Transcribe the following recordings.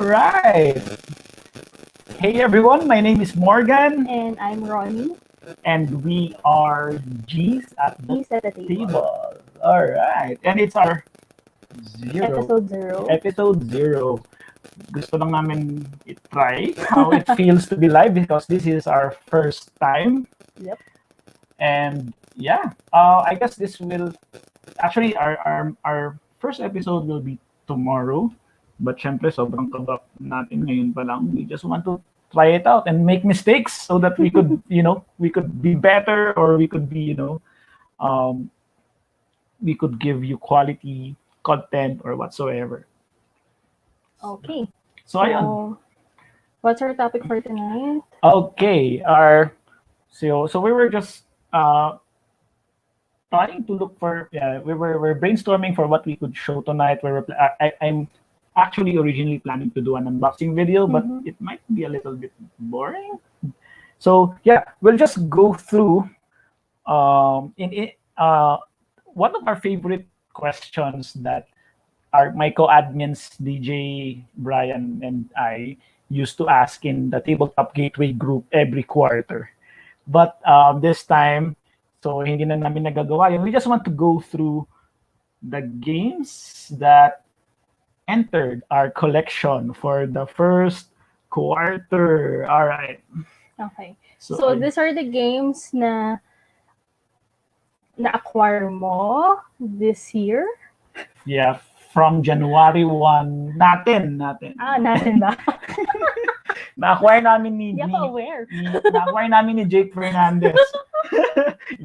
right. Hey everyone, my name is Morgan, And I'm Ronnie. and we are G's at the He's at the table. table. All right, and it's our Episode 0. episode zero. Gusto lang namin i-try how it feels to be live because this is our first time. Yep. And yeah, I guess this will actually our first episode will be tomorrow. But syempre, sobrang kaba natin ngayon pa lang. We just want to try it out and make mistakes so that we could, we could be better, or we could be, we could give you quality content or whatsoever. Okay. So, ayun. What's our topic for tonight? Okay, so we were just trying to look for, we're brainstorming for what we could show tonight. I'm actually originally planning to do an unboxing video, but it might be a little bit boring. So yeah, we'll just go through one of our favorite questions that my co-admins DJ Brian and I used to ask in the Tabletop Gateway group every quarter. But this time, so hindi na namin nagagawa yun. We just want to go through the games that entered our collection for the first quarter. All right. Okay. So these are the games na na-acquire mo this year? Yeah, from January 1, natin. Natin ba? Na-acquire namin ni Hindi ako aware. Na-acquire namin ni Jake Fernandez.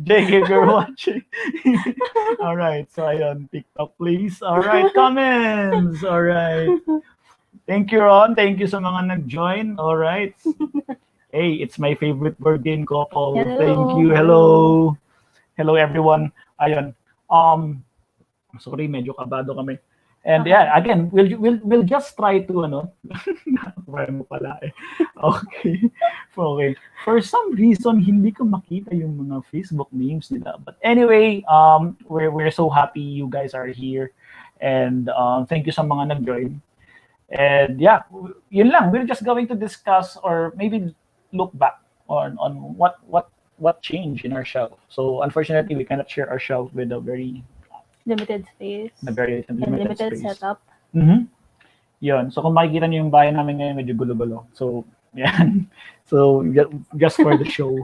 Jake, if you're watching. All right, so ayun, TikTok please. All right, comments. All right. Thank you, Ron. Thank you sa mga nag-join. All right. Hey, it's my favorite board game couple. Hello. Thank you. Hello everyone. Ayun. Sorry, medyo kabado kami. And yeah, again, we'll just try to mo pala eh. Okay. For some reason, hindi ko makita yung mga Facebook names nila. But anyway, we're so happy you guys are here. And thank you sa mga nag-join. And yeah, yun lang. We're just going to discuss or maybe look back on what changed in our shelf. So unfortunately, we cannot share our shelf with a very limited space. Limited space. Setup. Yun. So kung makikita niyo yung bahay namin ngayon, medyo gulo-gulo. So, yan. So, just for the show.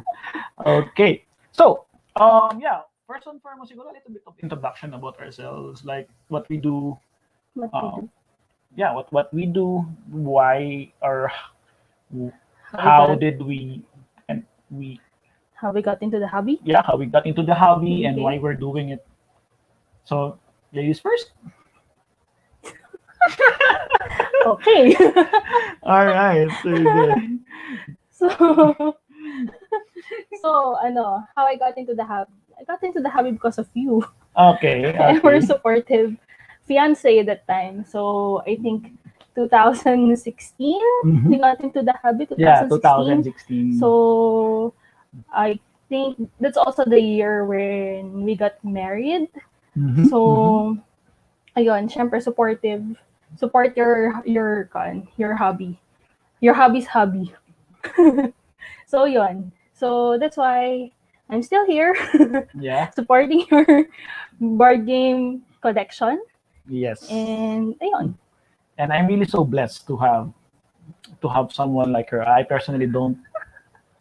Okay. So, first and foremost, siguro a little bit of introduction about ourselves, like what we do. Yeah, what we do, why, or how we got into the hobby? Yeah, how we got into the hobby and why we're doing it. So, ladies first. Okay. All right. So, how I got into the hobby? I got into the hobby because of you. Okay. And we're supportive fiance at that time. So, I think 2016, we got into the hobby. 2016. Yeah, 2016. So, I think that's also the year when we got married. So, ayun, syempre supportive. Support your hobby. Your hobby's hobby. So, yun. So, that's why I'm still here. Yeah. Supporting your board game collection. Yes. And, ayun. And I'm really so blessed to have someone like her. I personally don't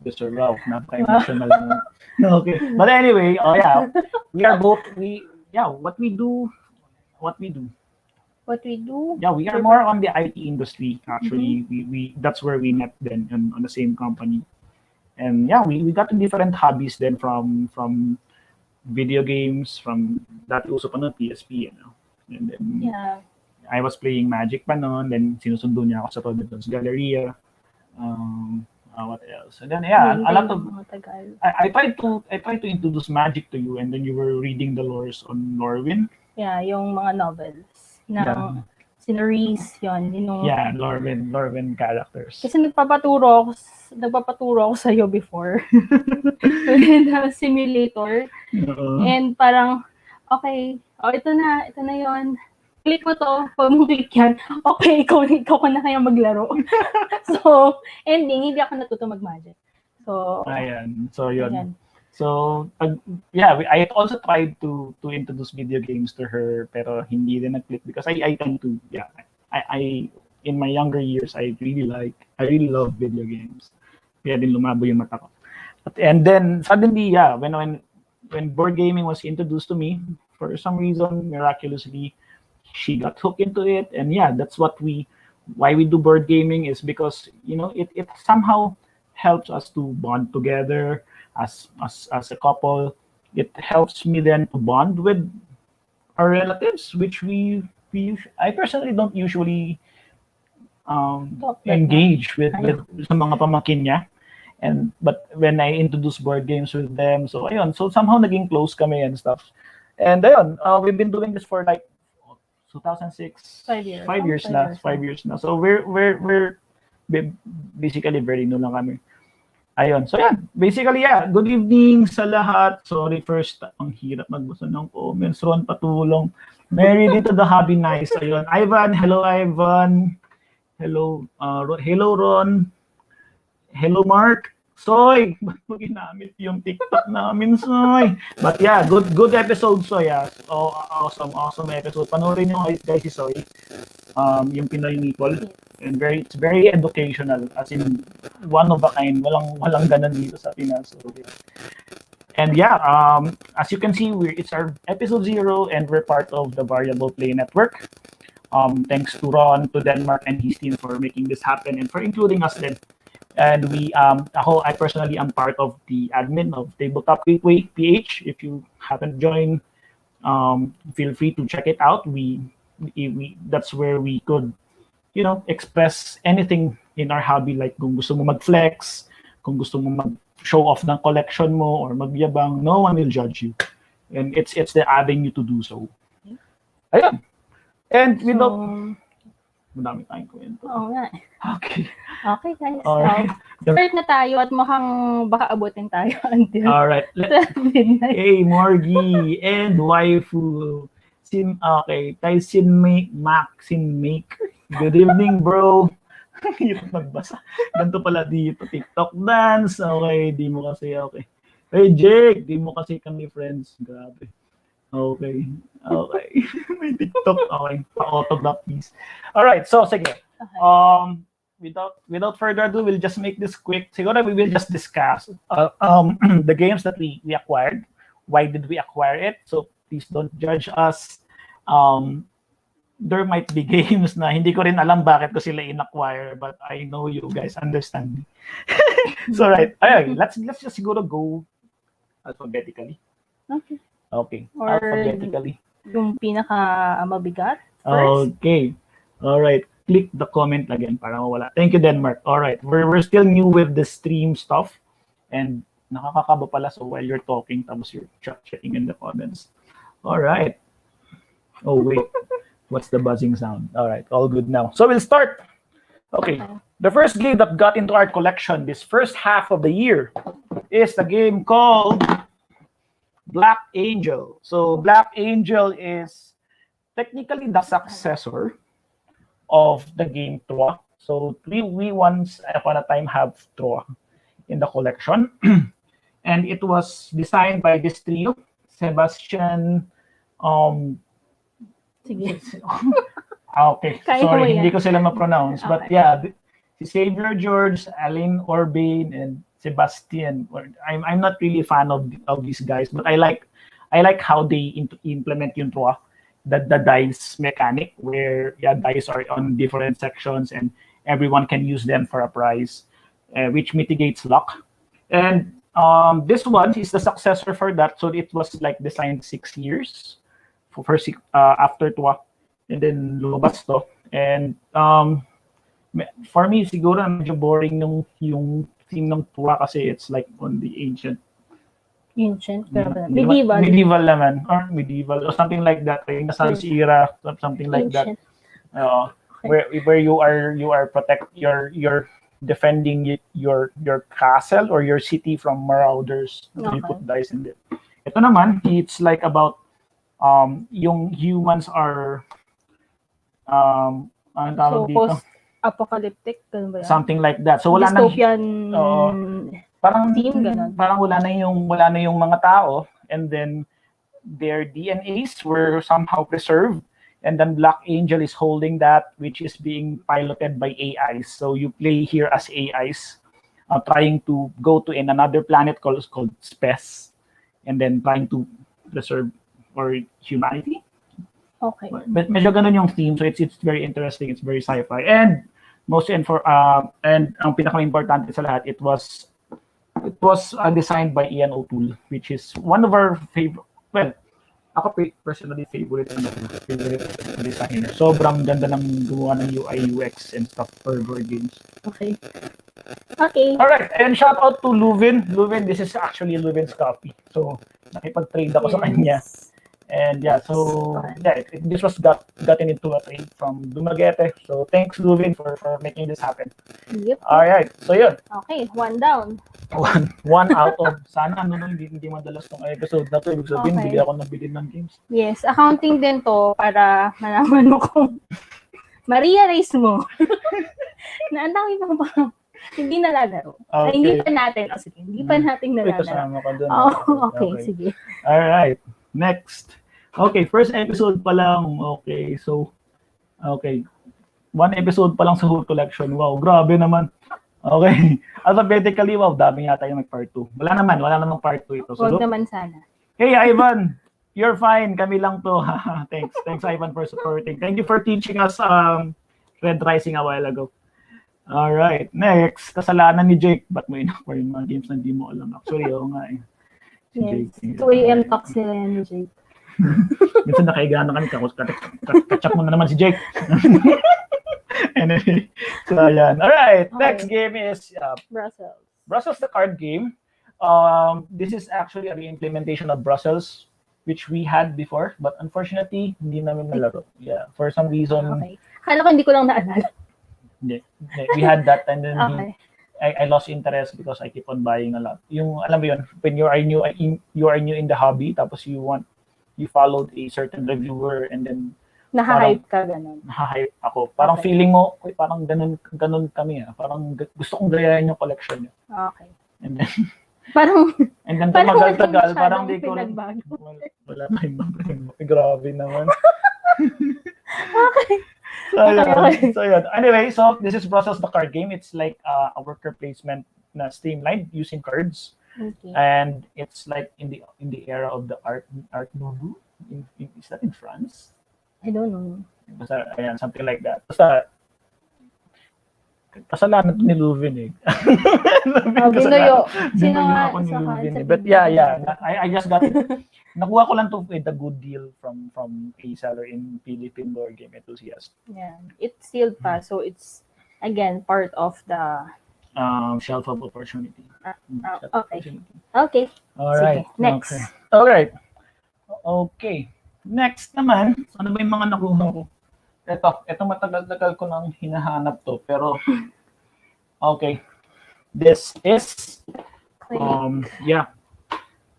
deserve love. Napaka-emotional. Okay. But anyway, we are both, what we do. Yeah, we are more on the IT industry, actually. We that's where we met then on the same company. And yeah, we got in different hobbies then from video games, from that uso pa no, PSP, And then I was playing Magic pa noon, then sinusundo niya ako sa Providence Galleria. What else? And then a lot of I tried to introduce Magic to you, and then you were reading the lores on Lorwyn. Yeah, yung mga novels ng sceneries yun. Yeah, Lorwyn characters. Kasi nagpapaturo ako sa iyo before. With the simulator. And parang okay, ito na yon. click mo to, pag mo click yan, okay, ikaw ka na kaya maglaro. So, ending, hindi ako natuto mag-magic. So, Ayan. So, yun. ayan. So, I also tried to introduce video games to her, pero hindi din nag-click because I tend to, I in my younger years, I really love video games. Kaya din lumabo yung mata ko. And then, suddenly, when board gaming was introduced to me, for some reason, miraculously, she got hooked into it. And that's why we do board gaming is because, it somehow helps us to bond together as a couple. It helps me then to bond with our relatives, which I personally don't usually engage with sa mga pamangkin niya. But when I introduce board games with them, so somehow naging close kami and stuff. And we've been doing this for like 2006. 5 years. 5 years na. 5 years na. So we're basically very new lang kami. Ayun. So basically good evening sa lahat. Sorry first, ang hirap magbasa ng comments. Ron, patulong. Mary dito the hobby nice. Ayun. Ivan, hello Ivan. Hello hello Ron. Hello Mark. Soy, ba't mo ginamit yung TikTok namin, Soy? But good episode, Soy. So, awesome episode. Panoorin nyo guys si Soy. Yung Pinoy Meeple. And it's very educational, as in one of a kind. Walang ganun dito sa Pinas. So, and as you can see, it's our episode 0 and we're part of the Variable Play Network. Thanks to Ron, to Denmark and his team for making this happen and for including us then. And I personally am part of the admin of Tabletop Gateway PH. If you haven't joined, feel free to check it out. That's where we could express anything in our hobby, like kung gusto mo mag-flex, kung gusto mo mag-show off ng collection mo or magyabang, no one will judge you. And it's the avenue to do so. Ayun. And madami tayong kwento. Oo nga. Okay. Okay, guys. Alright. Start na tayo at mukhang baka abutin tayo until Alright. midnight. Hey, Morgie and waifu. Kay Maker. Good evening, bro. Hirap magbasa. Ganito pala dito. TikTok dance. Okay, di mo kasi okay. Hey, Jake, di mo kasi kami friends. Grabe. Okay. May TikTok. Okay. Pa-autograph, please. Alright, so sige. Okay. Without further ado, we'll just make this quick. Siguro we will just discuss the games that we acquired. Why did we acquire it? So please don't judge us. There might be games na hindi ko rin alam bakit ko sila in-acquire, but I know you guys understand me. So right, let's just siguro go alphabetically. Okay. Or Alphabetically. yung pinaka-mabigat first. Okay. All right. Click the comment again para mawala. Thank you, Denmark. All right. We're still new with the stream stuff. And nakakakaba pala so while you're talking, tapos you're checking in the comments. All right. Oh, wait. What's the buzzing sound? All right. All good now. So we'll start. Okay. The first game that got into our collection this first half of the year is the game called Black Angel. So Black Angel is technically the successor of the game Troa. So we once upon a time have Troa in the collection. And it was designed by this trio, Sebastian, Sige. okay, Kaya mo sorry, yan. hindi ko sila ma-pronounce. But Okay. si Xavier George, Alain Orbain, and Sebastian. I'm not really a fan of these guys, but I like how they implement yung Troa, the dice mechanic, where dice are on different sections and everyone can use them for a prize, which mitigates luck. And this one is the successor for that. So it was like designed 6 years after Troa, and then lumabas to. And for me, siguro medyo boring yung theme ng Troa kasi it's like on the ancient. Medieval naman, or medieval or something like that. Renaissance era, something like Ancient. that. Where you are you're defending your castle or your city from marauders. You put dice in it. Ito naman, it's like about yung humans are Ang tawag So, dito, post-apocalyptic, ganun ba yan? something like that. So wala nang Dystopian Oo. parang theme, ganun. parang wala na yung mga tao, and then their DNAs were somehow preserved, and then Black Angel is holding that, which is being piloted by AIs. So you play here as AIs, trying to go to another planet called Spes, and then trying to preserve or humanity. Okay. Medyo ganun yung theme, so it's very interesting, it's very sci-fi, and and ang pinaka-importante sa lahat, it was designed by Ian O'Toole, which is one of our favorite, well, ako personally favorite designer. Sobrang ganda ng gumawa ng UI, UX and stuff for board games. Okay. Okay. Alright, and shout out to Luvin. Luvin, this is actually Luvin's copy. So, nakipag-trade ako sa kanya. And yeah, so yeah, this was gotten into a trade from Dumaguete. So thanks, Luvin, for making this happen. Yep. All right, so yun. Okay, 1 down. One out of, sana hindi madalas tong episode na to. Ibig sabihin, Okay. bili ako ng bili ng games. Yes, accounting din to para malaman mo kung ma-realize mo na ang dami pang hindi nalalaro. Ay, hindi pa natin. Sige, hindi pa natin Uy, nalalaro. kasama ka dun. Okay, sige. All right, next. Okay, first episode pa lang. Okay, so, okay. 1 episode pa lang sa whole collection. Wow, grabe naman. Okay. Alphabetically, wow, dami yata yung nag-part 2. Wala namang part 2 ito. So, Huwag naman sana. hey, Ivan, you're fine. Kami lang to. Thanks. Thanks, Ivan, for supporting. Thank you for teaching us Red Rising a while ago. All right. Next, kasalanan ni Jake. Ba't mo in-acquire yung mga games na hindi mo alam? Actually, oo nga eh. Si Yes. Jake. 2 a.m. talks nila yan ni Jake. Minsan nakaiga na kami, catch up mo na naman si Jake. Anyway, so yan. Alright, next game is Brussels the card game. This is actually a re-implementation of Brussels, which we had before, but unfortunately, hindi namin nalaro. Yeah, for some reason, Okay. Kala ko hindi ko lang naalala. hindi. We had that, and then Okay. I lost interest because I keep on buying a lot. Yung, alam mo yun, when you are new in the hobby, tapos you followed a certain reviewer, and then Naha-hype ka, ganun. nahahype ako. Parang Okay. feeling mo, uy, parang ganun kami ah. Parang gusto kong gayahin yung collection niya. Okay. And then, Parang, tumagal-tagal, walang parang di masyadong ko rin, pinagbago. wala tayong mga grabe naman. Okay. So yun. Anyway, so this is Brussels the card game. It's like a worker placement na streamlined using cards. Okay. And it's like in the era of the Art Nouveau. Is that in France? I don't know. Basta, ayan, something like that. Basta, kasalanan ni Luvin eh. Binuyo. Sino Binuyo nga ako ni sa Luvin eh. sa But yeah. I just got it. Nakuha ko lang to with a good deal from a seller in Philippine Board Game Enthusiast. Yeah. It's sealed pa, so it's, again, part of the... Shelf of opportunity. Shelf of okay. opportunity. Okay. All right. Sige, next. Okay. All right. Okay. Next naman, ano ba yung mga nakuha ko? Ito matagal-tagal ko nang hinahanap to, pero okay. This is yeah.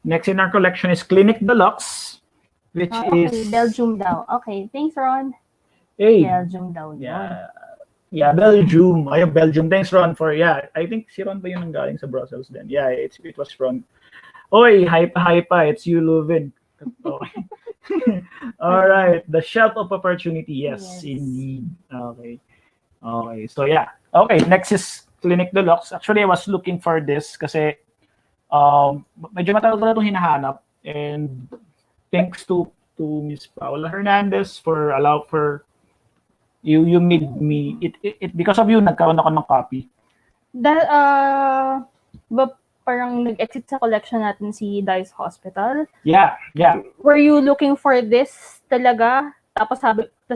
Next in our collection is Clinic Deluxe, which Okay, is Belgium daw. Okay, thanks, Ron. hey, Belgium daw. Yun. yeah, Belgium. Ay, Belgium. Thanks, Ron, for I think si Ron ba yung nanggaling sa Brussels then? Yeah, it was Ron. Oy, hype, it's you, Luvin. Okay. All right, the Shelf of Opportunity. Yes, indeed. Okay. So yeah. Okay, next is Clinic Deluxe. Actually, I was looking for this kasi medyo matagal ko na itong hinahanap, and thanks to Miss Paula Hernandez for you made me it because of you nagkaroon ako ng copy. Ba parang nag-exit sa collection natin si Dice Hospital. Yeah. Were you looking for this talaga? Tapos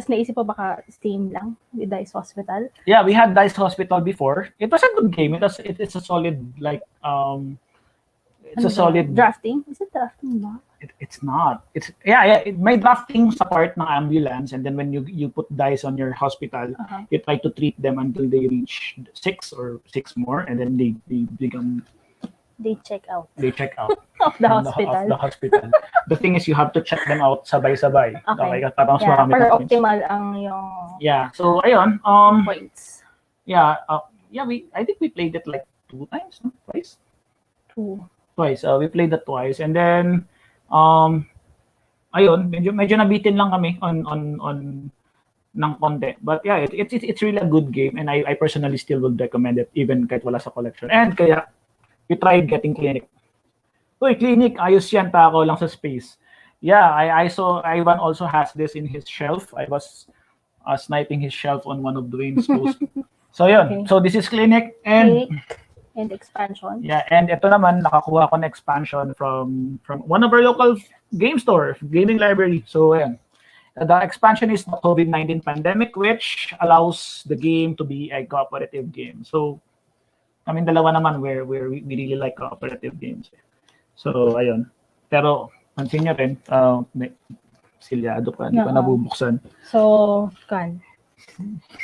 naisip mo baka same lang with Dice Hospital? Yeah, we had Dice Hospital before. It was a good game. It's a solid it's a solid drafting. Is it drafting ba? It's not. It's yeah. May drafting sa part ng ambulance, and then when you put dice on your hospital, you try to treat them until they reach 6 or 6 more, and then they become They check out They check out of the of hospital. the hospital. The thing is, you have to check them out sabay-sabay. Okay. Para mas Yeah, marami para kang points. optimal ang yung Yeah. So, ayun. points. Yeah. I think we played it like 2 times, no? Twice. 2. Twice. We played that twice, and then, ayun, medyo nabitin lang kami on ng konti. But yeah, it's really a good game, and I personally still would recommend it even kahit wala sa collection. And kaya we tried getting Clinic. Uy, Clinic, ayos yan, tako lang sa space. Yeah, I saw Ivan also has this in his shelf. I was sniping his shelf on one of Dwayne's posts. So yun. Okay. So this is Clinic, and And expansion. yeah, and ito naman nakakuha ko na expansion from one of our local game store, gaming library. So ayan. The expansion is the COVID-19 pandemic, which allows the game to be a cooperative game. So kaming dalawa naman where we really like cooperative games. So ayun. Pero pansin nyo rin, silyado pa, hindi pa nabubuksan. So, kan.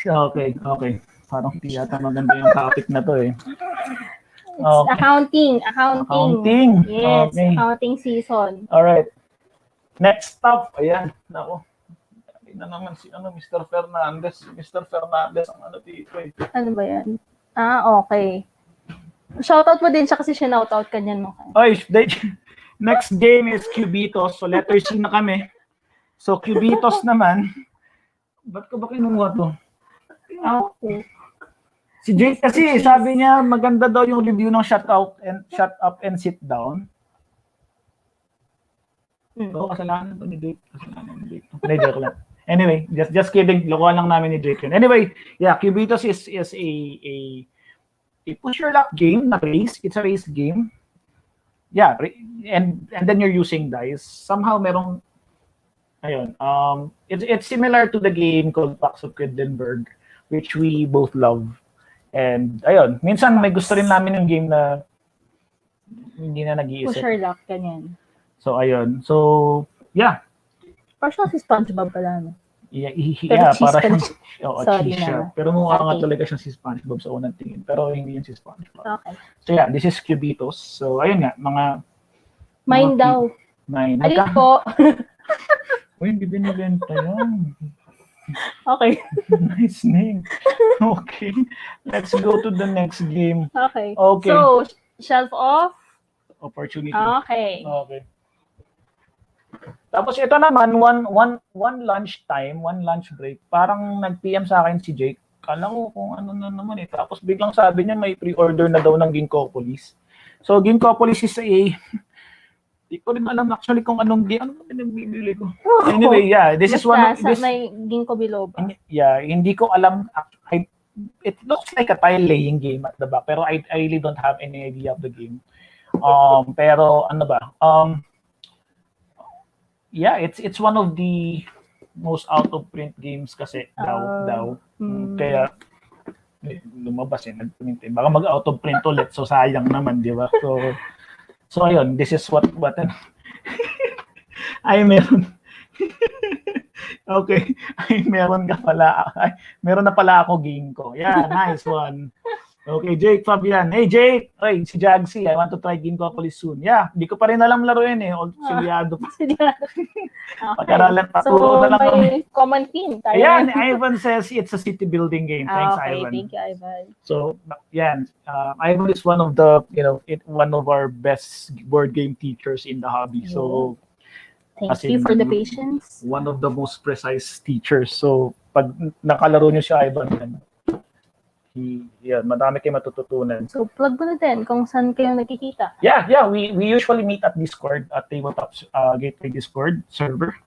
Okay. Parang di yata maganda yung topic na to eh. It's accounting. Yes, Okay. accounting season. Alright. Next up, ayan. Nako. Na naman si Mr. Fernandez. Mr. Fernandez ang dito eh. Ano ba yan? Okay. Shoutout mo din siya kasi sinoutout ka niyan mo. Oy, next game is Cubitos. So letter C na kami. So Cubitos naman. Ba't ko ba kinuha to? Si Jake kasi sabi niya maganda daw yung review ng Shut Up and Sit Down. So kasalanan to ni Jake. Hindi, joke lang. Anyway, just kidding. Lokohan lang namin ni Jake yun. Anyway, yeah, Cubitos is a push your luck game, na race. It's a race game. Yeah, and then you're using dice. Somehow merong ayun. It's similar to the game called Pax of Quedlinburg, which we both love. And ayun, minsan may gusto rin namin yung game na hindi na nag-iisip. Push your luck, ganyan. So ayun. So, yeah. Parang si SpongeBob pala, no? Yeah, Pero para cheese siyang Sorry cheese siya. na. Pero mukha nga Okay. talaga siyang si SpongeBob sa unang tingin. Pero hindi yun si SpongeBob. Okay. So yeah, this is Cubitos. So ayun nga, mga Mine daw. Mine. Alin po? Uy, hindi binibenta yan. Okay. Nice name. Okay. Let's go to the next game. Okay. Okay. So, shelf off. Opportunity. Okay. Okay. Tapos ito naman, one lunch time, one lunch break. Parang nag-PM sa akin si Jake. Kala ko kung ano na naman eh. Tapos biglang sabi niya may pre-order na daw ng Ginkgopolis. So Ginkgopolis is di ko rin alam actually kung anong ano ba pinabibili ko. Anyway, yeah, this is one of Basta may ginkgo biloba. Yeah, hindi ko alam. It looks like a tile laying game at the back, pero I really don't have any idea of the game. Pero ano ba? Yeah, it's one of the most out of print games kasi daw. Kaya lumabas nag-print eh. Baka mag out of print ulit, so sayang naman, di ba? So ayun, this is what ay meron. Okay, ay meron ka pala. Ay, meron na pala ako game ko. Yeah, nice one. Okay, Jake Fabian. Hey, Jake! Hey, si Jagsy, I want to try Ginkgopolis soon. Yeah, di ko pa rin alam laro yun eh. Silyado pa. Pag-aralan, paturo na lang may kami. common theme tayo. Ayan, Ivan says it's a city building game. Thanks, Okay, Ivan. thank you, Ivan. So, yan. Ivan is one of the, one of our best board game teachers in the hobby. So, Thank you for the patience. one of the most precise teachers. So, pag nakalaro niyo si Ivan, madami kayo matututunan. So, plug mo na din kung saan kayo nakikita. Yeah, we usually meet at Discord, at Tabletop Gateway Discord server.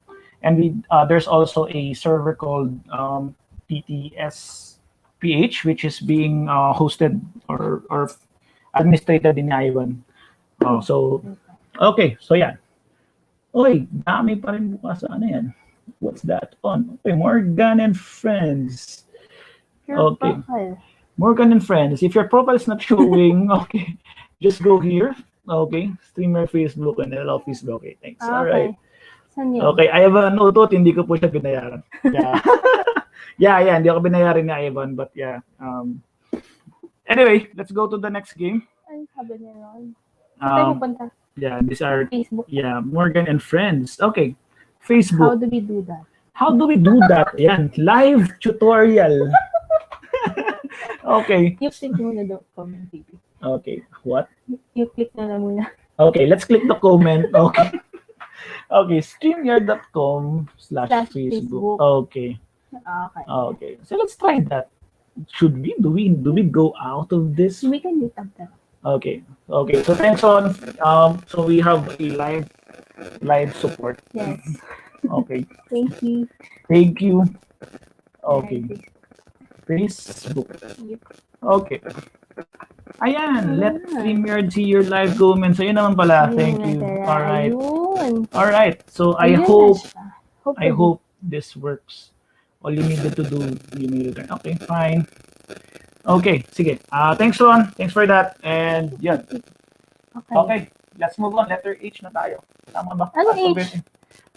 And there's also a server called PTSPH, which is being hosted or administrated in Ivan. Okay, so yeah. Oy, dami pa rin bukas sa ano yan. What's that on? Okay, Morgan and Friends. Okay. Morgan and Friends. If your profile is not showing, okay, just go here. Okay, streamer Facebook and allow Facebook. Okay, thanks. Okay. All right. Saan yun? Okay, Ivan Utot, hindi ko po siya binayaran. Yeah. Yeah, hindi ako binayaran ni Ivan, but yeah. Anyway, let's go to the next game. Ay, sabi niya nun. Saan tayo Um, pupunta? yeah, these are Facebook. Morgan and friends. Okay, How Facebook. do we do that? How do we do that? Yan, live tutorial. Okay. You click muna daw comment, baby. Okay. What? You click na lang muna. Okay, let's click the comment. Okay. Okay, streamyard.com slash Slash Facebook. Facebook. Okay. Okay. Okay. So let's try that. Should we? Do we go out of this? We can meet up that. Okay. Okay. So thanks on. So we have a live support. Yes. Okay. Thank you. Thank you. Okay. Facebook. Yep. Okay. Ayan, let StreamYard see your live comments. Ayun naman pala. Thank you. All right. Ayun. All right. So I Ayun na hope siya. I hope this works. All you needed to do, you made it. Okay, fine. Okay, sige. Thanks, Ron. Thanks for that. And yeah. Okay, let's move on. Letter H na tayo. Tama ba? Ano Alphabet.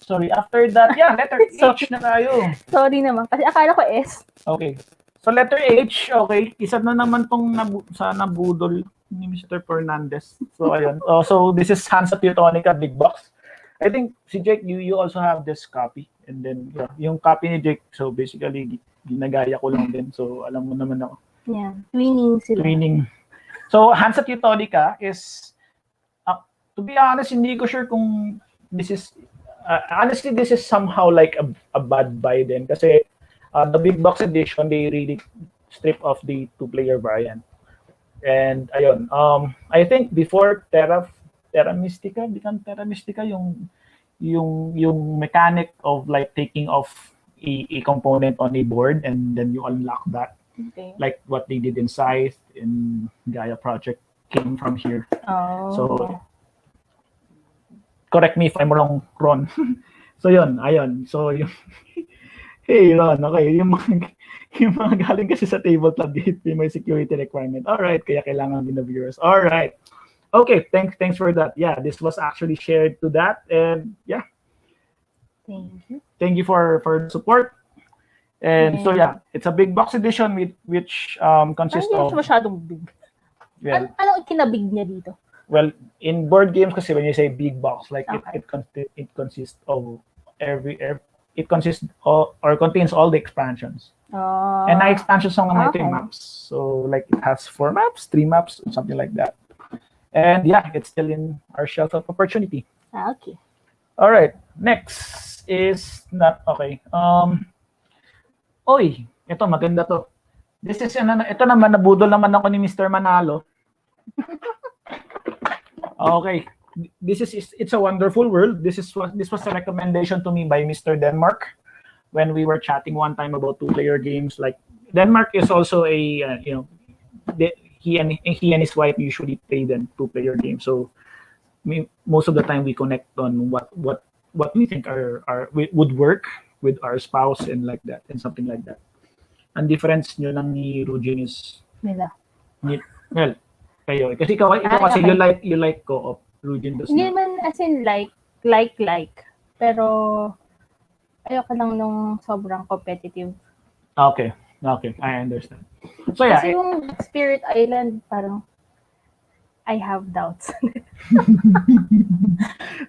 Sorry, after that, yeah, letter H na tayo. Sorry naman. Kasi akala ko S. Okay. So letter H, okay. Isa na naman tong sa nabudol ni Mr. Fernandez. So ayun. So this is Hansa Teutonica Big Box. I think si Jake, you also have this copy. And then yung copy ni Jake, so basically ginagaya ko lang din. So alam mo naman ako. Yeah. Twinning sila. Twinning. So Hansa Teutonica is, to be honest, hindi ko sure kung this is, honestly, this is somehow like a bad buy din. Kasi the big box edition, they really strip off the two-player variant. And ayun, I think before Terra Mystica, become Terra Mystica, yung mechanic of like taking off a component on a board and then you unlock that. Okay. Like what they did in Scythe, in Gaia Project, came from here. Oh. So, correct me if I'm wrong, Ron. So yun, ayun. So yung hey Ron, okay, yung mga galing kasi sa tabletop gate, may security requirement. All right, kaya kailangan din ng viewers. All right. Okay, thanks for that. Yeah, this was actually shared to that, and yeah. Thank you. Thank you for the support. And so yeah, it's a big box edition which consists Hindi of, siya masyadong big. well, Ano kinabig niya dito? well, in board games kasi when you say big box, like Okay. it consists of it consists of, or contains all the expansions. And na expansions ng mga ito yung Okay. maps. So like it has 4 maps, 3 maps, something like that. And yeah, it's still in our shelf of opportunity. Okay. All right, next is not okay. Oy, ito maganda to. This is ito naman nabudol naman ako ni Mr. Manalo. Okay. It's a wonderful world. This was a recommendation to me by Mr. Denmark when we were chatting one time about two-player games. Like Denmark is also a he and his wife usually play them two-player games. So most of the time we connect on what we think would work with our spouse and like that and something like that. Ang difference nyo lang ni Rujin is well, kayo kasi ikaw kasi okay. you like co-op. Rujin does Hindi not. man as in like. Pero ayoko lang nung sobrang competitive. Okay, I understand. So yeah, Kasi yung Spirit Island, parang I have doubts.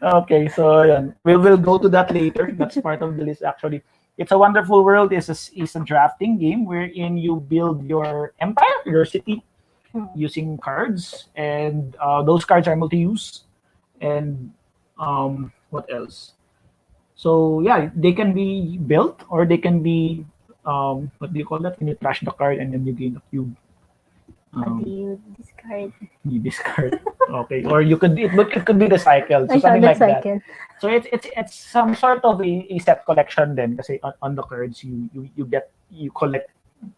okay, so yan. We will go to that later. That's part of the list actually. It's a Wonderful World is a drafting game wherein you build your empire, your city, using cards, and those cards are multi-use. And what else? So yeah, they can be built or they can be what do you call that? When you trash the card and then you gain a cube. You discard. You discard. Okay, or it could be recycled. So I something like that. cycle. So it's some sort of a set collection then kasi on the cards you collect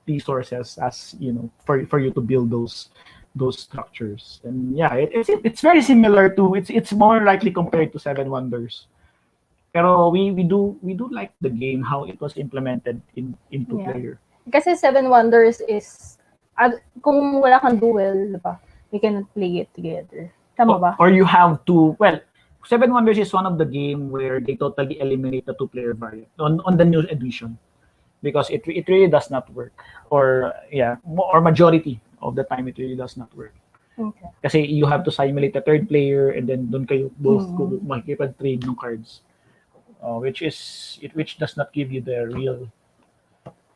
resources as for you to build those structures. And yeah, it's very similar to it's more likely compared to Seven Wonders. Pero we do like the game how it was implemented in two player. Kasi Seven Wonders is kung wala kang duel, diba? We cannot play it together. Tama ba? Or you have to, well, Seven Wonders is one of the game where they totally eliminate the two-player variant on the new edition because it really does not work. Or majority of the time it really does not work. Okay. Kasi you have to simulate a third player and then doon kayo both makikipag-trade ng cards. Which does not give you the real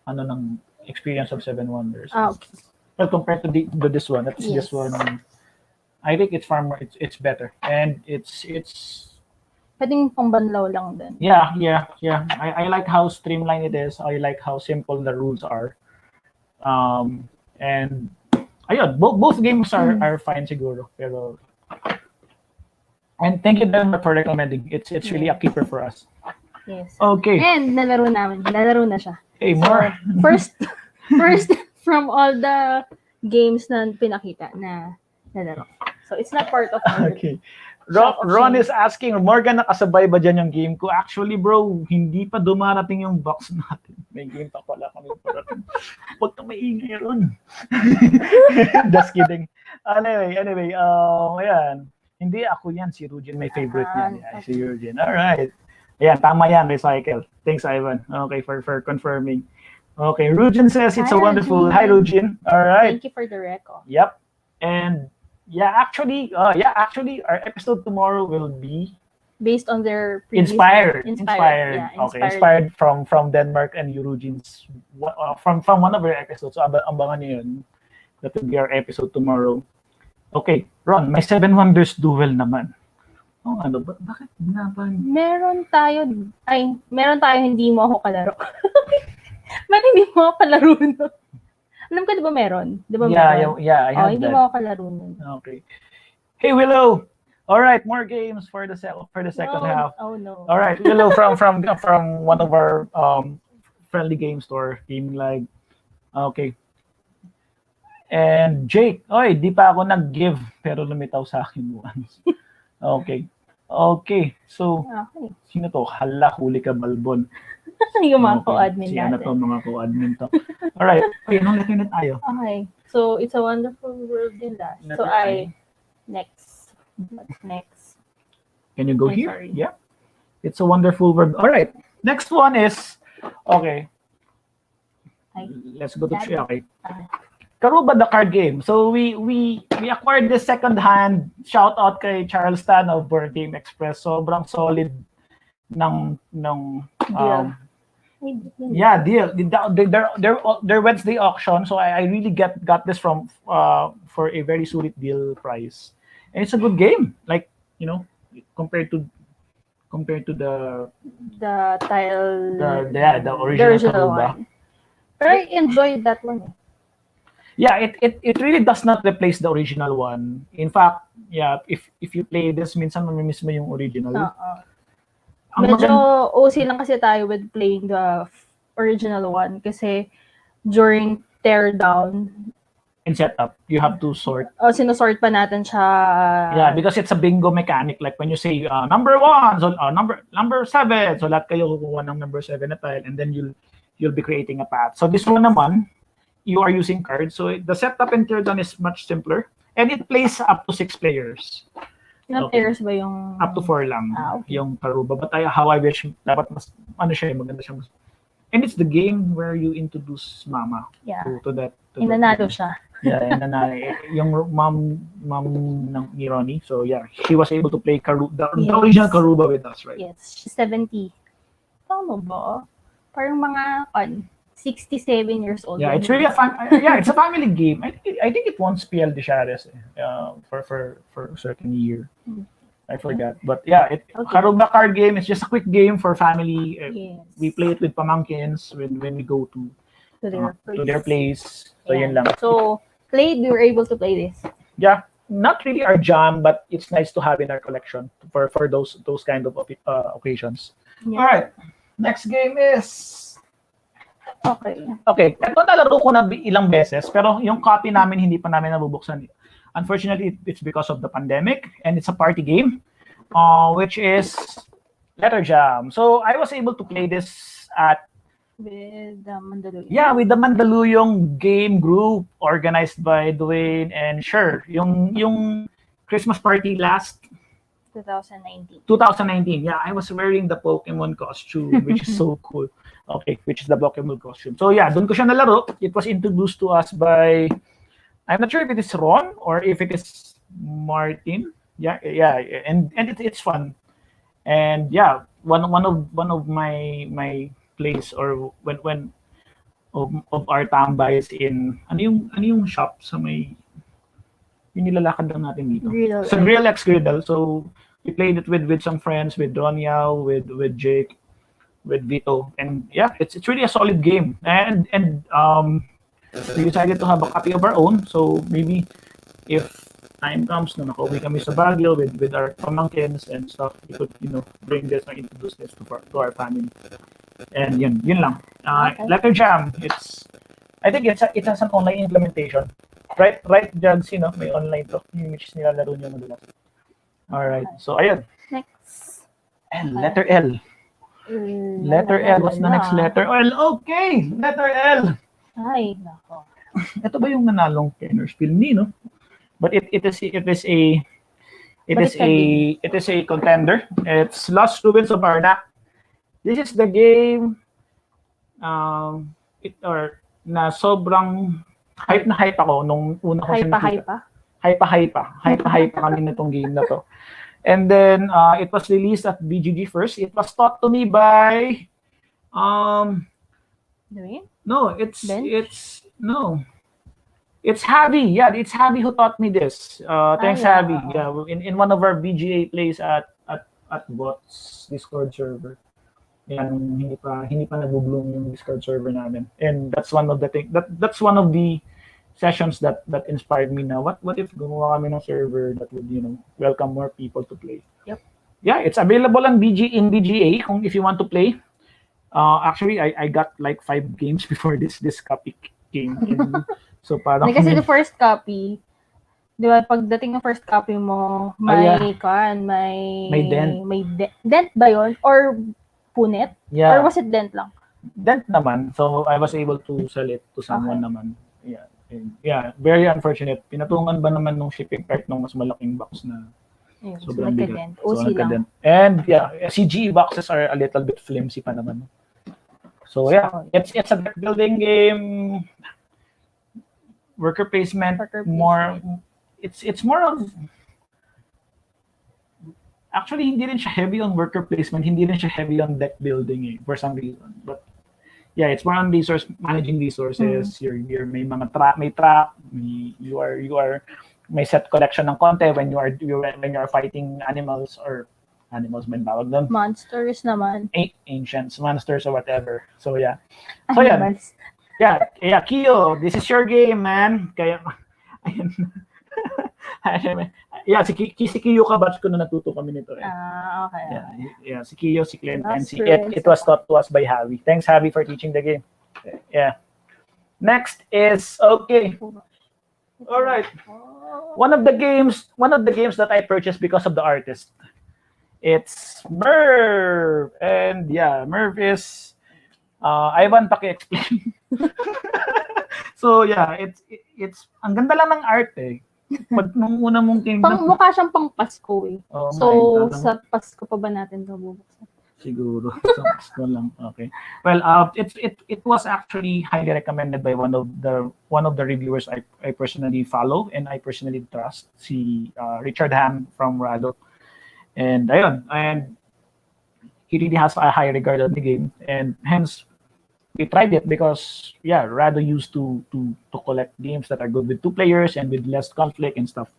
ng experience of Seven Wonders. Okay. But compared to this one, that's Yes. this one. I think it's far more. It's better, and it's Pwedeng pangbanlaw lang din. yeah. I like how streamlined it is. I like how simple the rules are. And ayun, both games are fine siguro, pero and thank you very much for recommending. It's really a keeper for us. Yes. Okay. And nalaro na siya. Hey, more. First from all the games na pinakita na nalaro. So it's not part of our Okay. Shock of Ron shame. is asking, Morgan, nakasabay ba dyan yung game ko? Actually, bro, hindi pa dumarating yung box natin. May game pa pala kami parating. Huwag kang maingay, Ron. Just kidding. Anyway, ayan. Hindi ako yan. Si Rugin, my favorite yan. Yeah, si Rugin. Alright. Ayan, tama yan, recycle. Thanks, Ivan. Okay, for confirming. Okay, Rugin says it's Hi, a wonderful. Rugin. Hi, Rugin. Alright. Thank you for the record. Yep. And actually, our episode tomorrow will be Based on their previous inspired. Yeah, Okay, inspired from Denmark and Eurugin's from one of our episodes. So abangan niyo yun. That will be our episode tomorrow. Okay, Ron, may Seven Wonders duel naman. Oh, ano ba? Bakit binaban? Meron tayo hindi mo ako kalaro. Ba't hindi mo ako kalaro no? Alam ko, di ba meron? Di ba meron? Yeah, I have hindi that. mo ako kalaro nun. Okay. Hey, Willow. All right, more games for the second half. Oh no. All right, Willow from one of our friendly game store, Gaming Live. Okay. And Jake, oy, di pa ako nag-give pero lumitaw sa akin once. Okay. So, Okay. sino to? Hala, huli ka, Balbon. Yung mga Okay. co-admin Si natin. ano to, mga co-admin to. All right. Okay, nung letter na tayo. Okay. So, It's a Wonderful World din last. So, next. What's next? Can you go I'm here? sorry. Yeah. It's a wonderful world. All right. Next one is, okay. Ay. Let's go to Daddy. okay. Karuba the card game. So we acquired this second hand. Shout out kay Charles Tan of Board Game Express. Sobrang solid ng Deal. yeah, deal. Their Wednesday auction. So I really got this from for a very solid deal price. And it's a good game. Like, you know, compared to the tile. the original Karuba. one. Pero I enjoyed that one. Yeah, it really does not replace the original one. In fact, yeah, if you play this, minsan mamimiss mo yung original. Ang Medyo maganda- OC lang kasi tayo with playing the original one kasi during teardown, in setup, you have to sort. sinusort pa natin siya. Yeah, because it's a bingo mechanic. Like when you say number 1, so number 7, so lahat kayo kukuha ng number 7 na tile, and then you'll be creating a path. So this one naman, you are using cards. So the setup and teardown is much simpler, and it plays up to 6 players. Ilang Okay. players ba yung... Up to 4 lang Okay. yung Karuba. But how I wish dapat mas maganda siya. And it's the game where you introduce Mama Yeah. to that. Inanalo siya. Yeah, and then yung mom ng ni Ronnie. So yeah, she was able to play the Yes. original Karuba with us, right? Yes, she's 70. Tama ba? Parang mga 67 years old. Yeah, it's really it's a family game. I think it won Spiel de Chares for a certain year. I forgot, but yeah, Okay. Karuba card game is just a quick game for family. Yes. We play it with pamankins when we go to their place. So Yeah. yun lang. So, we were able to play this. Yeah, not really our jam, but it's nice to have in our collection for those kind of occasions. Yeah. All right, next game is Okay. Ito nalaro ko na ilang beses, pero yung copy namin hindi pa namin nabubuksan. Unfortunately, it's because of the pandemic, and it's a party game, which is Letter Jam. So I was able to play this at With the Mandaluyong. Yeah, with the Mandaluyong game group organized by Dwayne and Sher. Yung Christmas party last 2019. Yeah, I was wearing the Pokemon costume, which is so cool. Okay, which is the Pokemon costume. So yeah, doon ko siya nalaro. It was introduced to us by I'm not sure if it is Ron or if it is Martin. Yeah, and it's fun. And yeah, one of my place, or when of our tambays in ano yung shop sa may yung nilalakad lang natin dito. Griddle Sa X. Grill X Griddle. So we played it with some friends, with Ronyao, with Jake, with Vito, and yeah, it's really a solid game. And we decided to have a copy of our own. So maybe if time comes na nakauwi kami sa Baguio with our pamangkins and stuff, we could bring this and introduce this to our family. And yun lang. Okay. Letter Jam, I think it has an online implementation. Right, Jugs, may online to, which is nilalaro niyo madalas. Alright, so ayun. Next. Letter L. Letter L. What's the next letter? L. Okay, letter L. Ay, nako. Ito ba yung nanalong Kenner's Film? No? But it is a contender. It's Lost Ruins of Arnak. This is the game na sobrang hype na hype ako nung una ko siya nakita. Hype kami nitong game na to. And then it was released at BGG first. It was taught to me by no, it's Javi. Yeah, it's Javi who taught me this. Thanks, Javi. Yeah, in one of our BGA plays at Bots Discord server. Yan, hindi pa nag-bloom yung Discord server namin. And that's one of the that's one of the sessions that inspired me na what if gumawa kami ng server that would welcome more people to play. Yep. Yeah, it's available on BGA if you want to play. Actually, I got like 5 games before this copy came in. So parang kasi the first copy, di ba, pagdating ng first copy mo, may dent ba yun? Or punit? Yeah. Or was it dent lang? Dent naman. So I was able to sell it to someone naman. Yeah. And, yeah, very unfortunate. Pinatungan ba naman nung shipping cart ng mas malaking box na sobrang bigat. So nagka-dent. And yeah, CGE boxes are a little bit flimsy pa naman. So yeah, it's a deck building game. Worker placement. More. It's more of. Actually, hindi rin siya heavy on worker placement. Hindi rin siya heavy on deck building for some reason. But yeah, it's more on managing resources. You're may mga trap, you are may set collection ng konti when you are fighting animals man bawag doon. Monsters naman. Ancients, monsters or whatever. So yeah. So yeah, Kiyo, this is your game, man. Kaya yeah, si Kiyo kabatch ko na natuto kami nito. Okay. Yeah, si Kiyo, si Clint, and it was taught to us by Javi. Thanks, Javi, for teaching the game. Yeah. Next is okay. All right. One of the games that I purchased because of the artist. It's Merv, and yeah, Merv is Ivan paki-explain. So yeah, it's ang ganda lang ng art eh. Pag nung una mong tingnan, mukha siyang pang Pasko eh. Oh, so sa Pasko pa ba natin ito bubuksan? Siguro sa Pasko lang. Okay. Well, it was actually highly recommended by one of the reviewers I personally follow and I personally trust, si Richard Ham from Rado. And ayun, and he really has a high regard on the game, and hence we tried it because yeah, Rado used to collect games that are good with 2 players and with less conflict and stuff.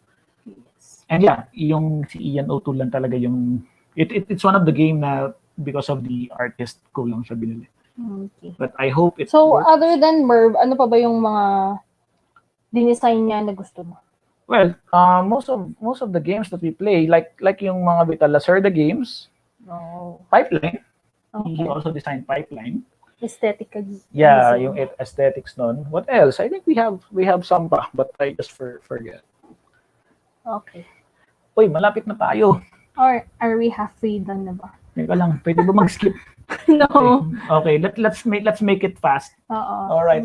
Yes. And yeah, yung si Ian O'Toole lang talaga yung it's one of the game na because of the artist ko lang siya binili. Okay. But I hope it So works. other than Merv, ano pa ba yung mga dinesign niya na gusto mo? Well, most of the games that we play, like yung mga Vital Lacerda games, Pipeline. Okay. He also designed Pipeline. Aesthetically. Yeah, yung aesthetics nun. What else? I think we have some pa, but I just forget. Okay. Uy, malapit na tayo. Or are we halfway done na ba? Teka lang, pwede ba mag-skip? No. Okay, let's make it fast. Oo. All right,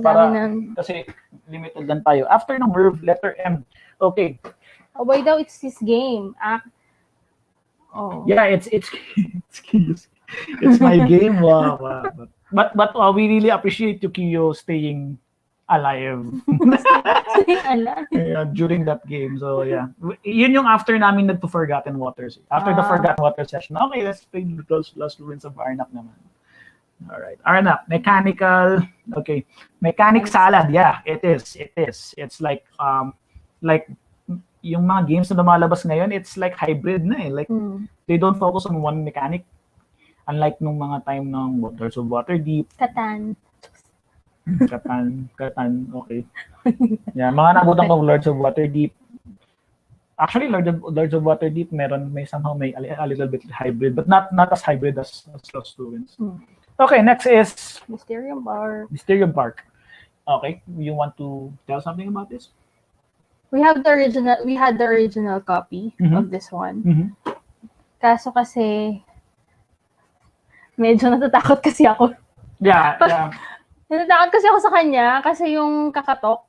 kasi limited lang tayo. After ng Merv, letter M. Okay. Why daw it's his game? Yeah, it's my game. Wow. But we really appreciate you, Kiyo, staying alive. Staying alive. Yeah, during that game. So yeah, yun yung after namin nagpo Forgotten Waters. After the Forgotten Waters session, okay, let's play Lost Ruins of Arnak naman. All right, Arnak, mechanical. Okay, mechanic salad. Yeah, it is. It is. It's like yung mga games na lumalabas ngayon, it's like hybrid na eh. Like they don't focus on one mechanic. Unlike nung mga time ng Waters of Waterdeep, Katan. Katan, okay. Yeah, mga nabutan ko Lords of Waterdeep. Actually, Lords of Waterdeep may a little bit hybrid, but not as hybrid as Lost Ruins. Okay, next is Mysterium Bar. Mysterium Park. Okay, you want to tell something about this? We had the original copy of this one. Kaso kasi medyo natatakot kasi ako. Yeah. Natatakot kasi ako sa kanya kasi yung kakatok.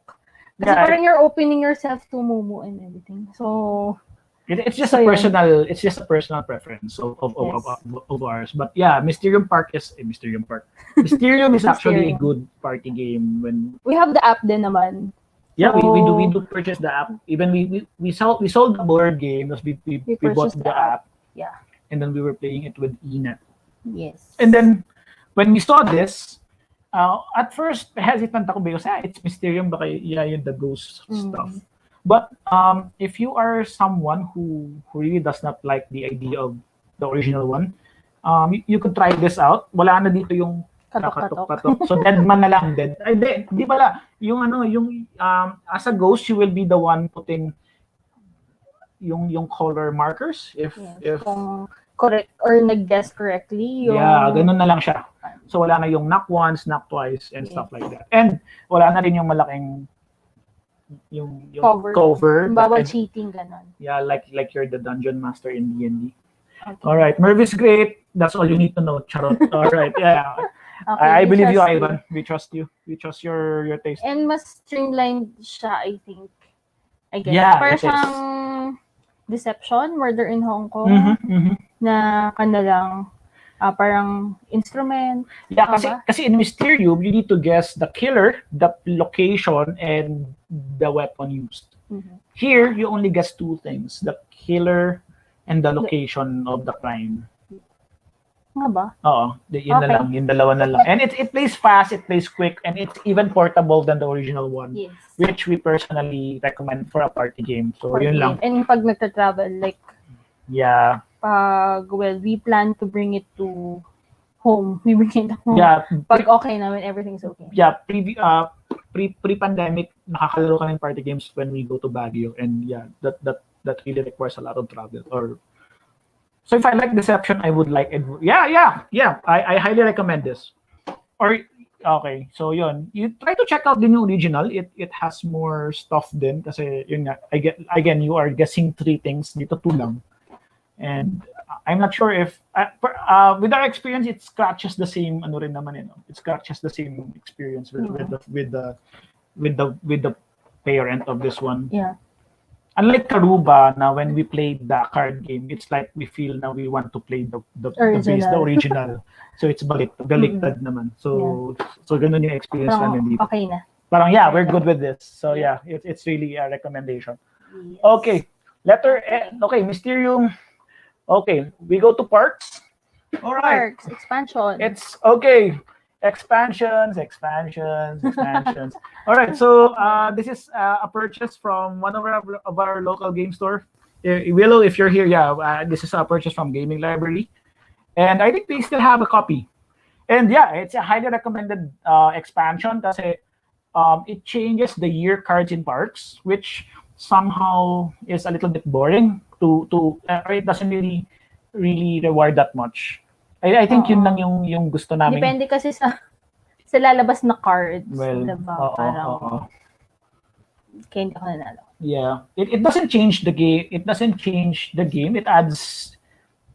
Kasi parang you're opening yourself to Mumu and everything. So it's just a personal preference of ours. But yeah, Mysterium Mysterium is actually a good party game when we have the app din naman. Yeah, so, we do purchase the app. Even we sold the board game because we bought the app. Yeah. And then we were playing it with Enet. Yes. And then when we saw this, at first hesitant ako because it's Mysterium, baka yun the ghost stuff. But if you are someone who really does not like the idea of the original one, you could try this out. Wala na dito yung katok. So dead man na lang, dead. Ay, di pala. Yung as a ghost, you will be the one putting yung color markers if kung correct or nag-guess correctly. Yeah, ganun na lang siya. So wala na yung knock once, knock twice, and stuff like that. And wala na rin yung malaking yung cover. Bawal cheating, ganun. Yeah, like you're the dungeon master in D&D. Okay. All right, Merv is great. That's all you need to know, Charot. All right, yeah. Okay, I believe you, Ivan. We trust you. We trust your taste. And mas streamlined siya, I think. I guess. Yeah, para it is. siyang Deception, Murder in Hong Kong, na kanilang parang instrument. Yeah, kasi in Mysterium, you need to guess the killer, the location, and the weapon used. Here, you only guess two things: the killer and the location of the crime. Nga ba? Oo, yun na lang, yung dalawa na lang. And it plays fast, it plays quick, and it's even portable than the original one. Yes. Which we personally recommend for a party game. So, yun lang. And pag nagta-travel, like, yeah. We plan to bring it to home. We bring it home. Yeah. Pag okay naman, everything's okay. Yeah, pre-pandemic, nakakalaro kami party games when we go to Baguio. And yeah, that really requires a lot of travel. So if I like Deception, I would like it. Yeah. I highly recommend this. Okay, so yun. You try to check out the new original. It has more stuff din kasi yun nga. Again, you are guessing three things. Dito two lang. And I'm not sure if with our experience, it scratches the same rin naman, it scratches the same experience with the parent of this one. Yeah. Unlike Karuba, now when we played the card game, it's like we feel now we want to play the original. So it's baliktad naman. So ganun yung experience namin dito. Okay na. Parang we're good with this. So yeah, it's really a recommendation. Yes. Okay, letter N. Okay, Mysterium. Okay, we go to Parks. All right. Parks, expansion. It's okay. Expansions. All right, so this is a purchase from one of our local game store. Willow, if you're here, this is a purchase from Gaming Library. And I think they still have a copy. And yeah, it's a highly recommended expansion kasi it changes the year cards in Parks, which somehow is a little bit boring it doesn't really reward that much. I think yun lang yung gusto namin. Depende kasi sa lalabas na cards. Well, diba? Kaya hindi ako nanalo. Yeah. It doesn't change the game. It It adds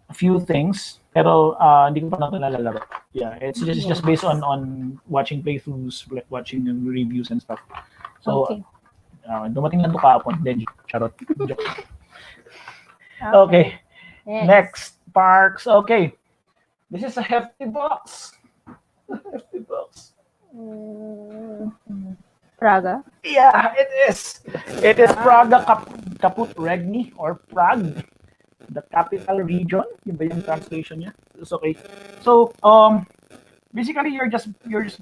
a few things. Pero hindi ko pa nalalaro. Yeah. It's just based on watching playthroughs, watching reviews and stuff. So, dumating lang to kahapon. Then, charot. Okay. Yes. Next, Parks. Okay. This is a hefty box. Praga. Yeah, it is. It is Praga Kaput Regni or Prague, the capital region. Yun ba yung translation niya? It's okay. So, basically you're just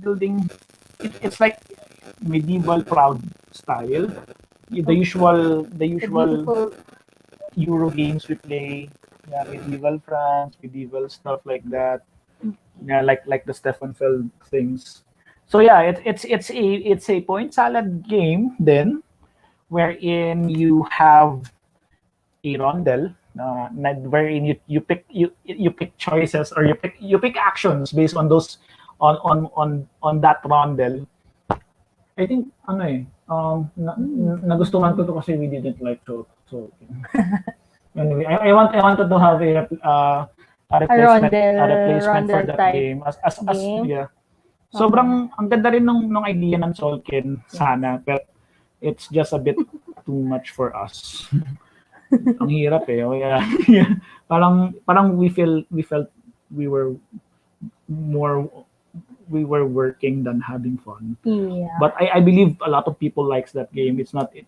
building. It's like medieval Prague style. The usual The beautiful. Euro games we play. Yeah, medieval France, medieval stuff like that. Yeah, like the Stefan things. So yeah, it's a point salad game then, wherein you have a rondel, wherein you pick choices, or you pick actions based on those on that rondel. I think nagustuhan ko to kasi we didn't like so anyway, I wanted to have a replacement for rondel that type game as game. yeah. Sobrang ang ganda rin nung idea ng Solkin sana, pero it's just a bit too much for us. Ang hirap eh. Yeah. Parang we felt we were more we were working than having fun. Yeah. But I believe a lot of people likes that game. It's not it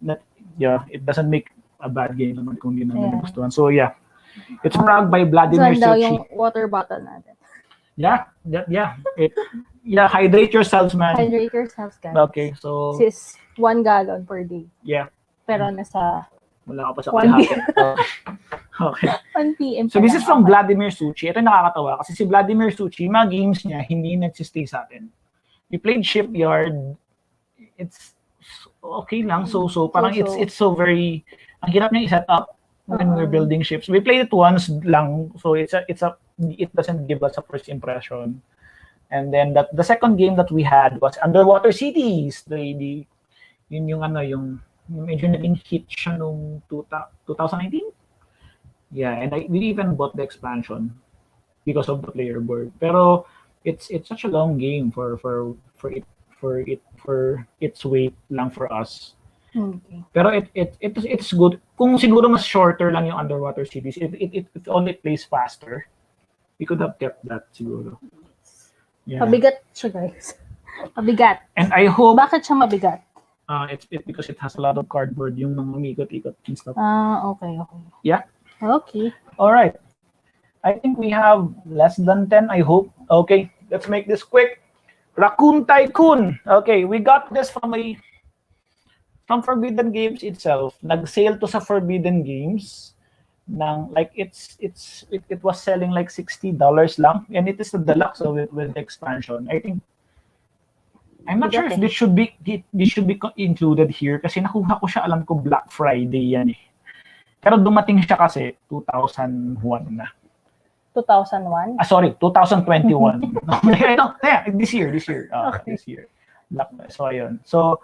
doesn't make a bad game naman kung hindi namin Yeah. nagustuhan. So yeah. It's Prague by Vladimir Saan daw Suchi. yung water bottle natin? Yeah. Hydrate yourselves, man. Hydrate yourselves, guys. Okay, so This is 1 gallon per day. yeah. Pero nasa Wala ka pa sa 1 kati. Okay. 1 p.m. So pa this lang. is from Okay. Vladimir Suchi. Ito yung nakakatawa kasi si Vladimir Suchi, mga games niya hindi nagsistay sa atin. We played Shipyard. It's okay lang. So parang So-so. it's so very ang hirap niya i-set up when we're building ships. We played it once lang. So it doesn't give us a first impression. And then the second game that we had was Underwater Cities. Yun yung medyo naging hit siya nung 2019. Yeah, and we even bought the expansion because of the player board. Pero it's such a long game for its weight lang for us. Okay. Pero it's good. Kung siguro mas shorter lang yung Underwater Cities, it only plays faster. We could have kept that siguro. Yeah. Mabigat siya, guys. Mabigat. And I hope Bakit siya mabigat? it's because it has a lot of cardboard, yung mga umikot-ikot and stuff. Okay. Yeah. Okay. All right. I think we have less than 10, I hope. Okay, let's make this quick. Raccoon Tycoon. Okay, we got this from Forbidden Games itself. Nag-sale to sa Forbidden Games. It was selling like $60 lang, and it is the deluxe with the expansion. I'm not sure if this should be included here kasi nakuha ko siya, alam ko Black Friday yan eh. Pero dumating siya kasi 2001 na. 2001? Sorry, 2021. This year. Okay. This year. So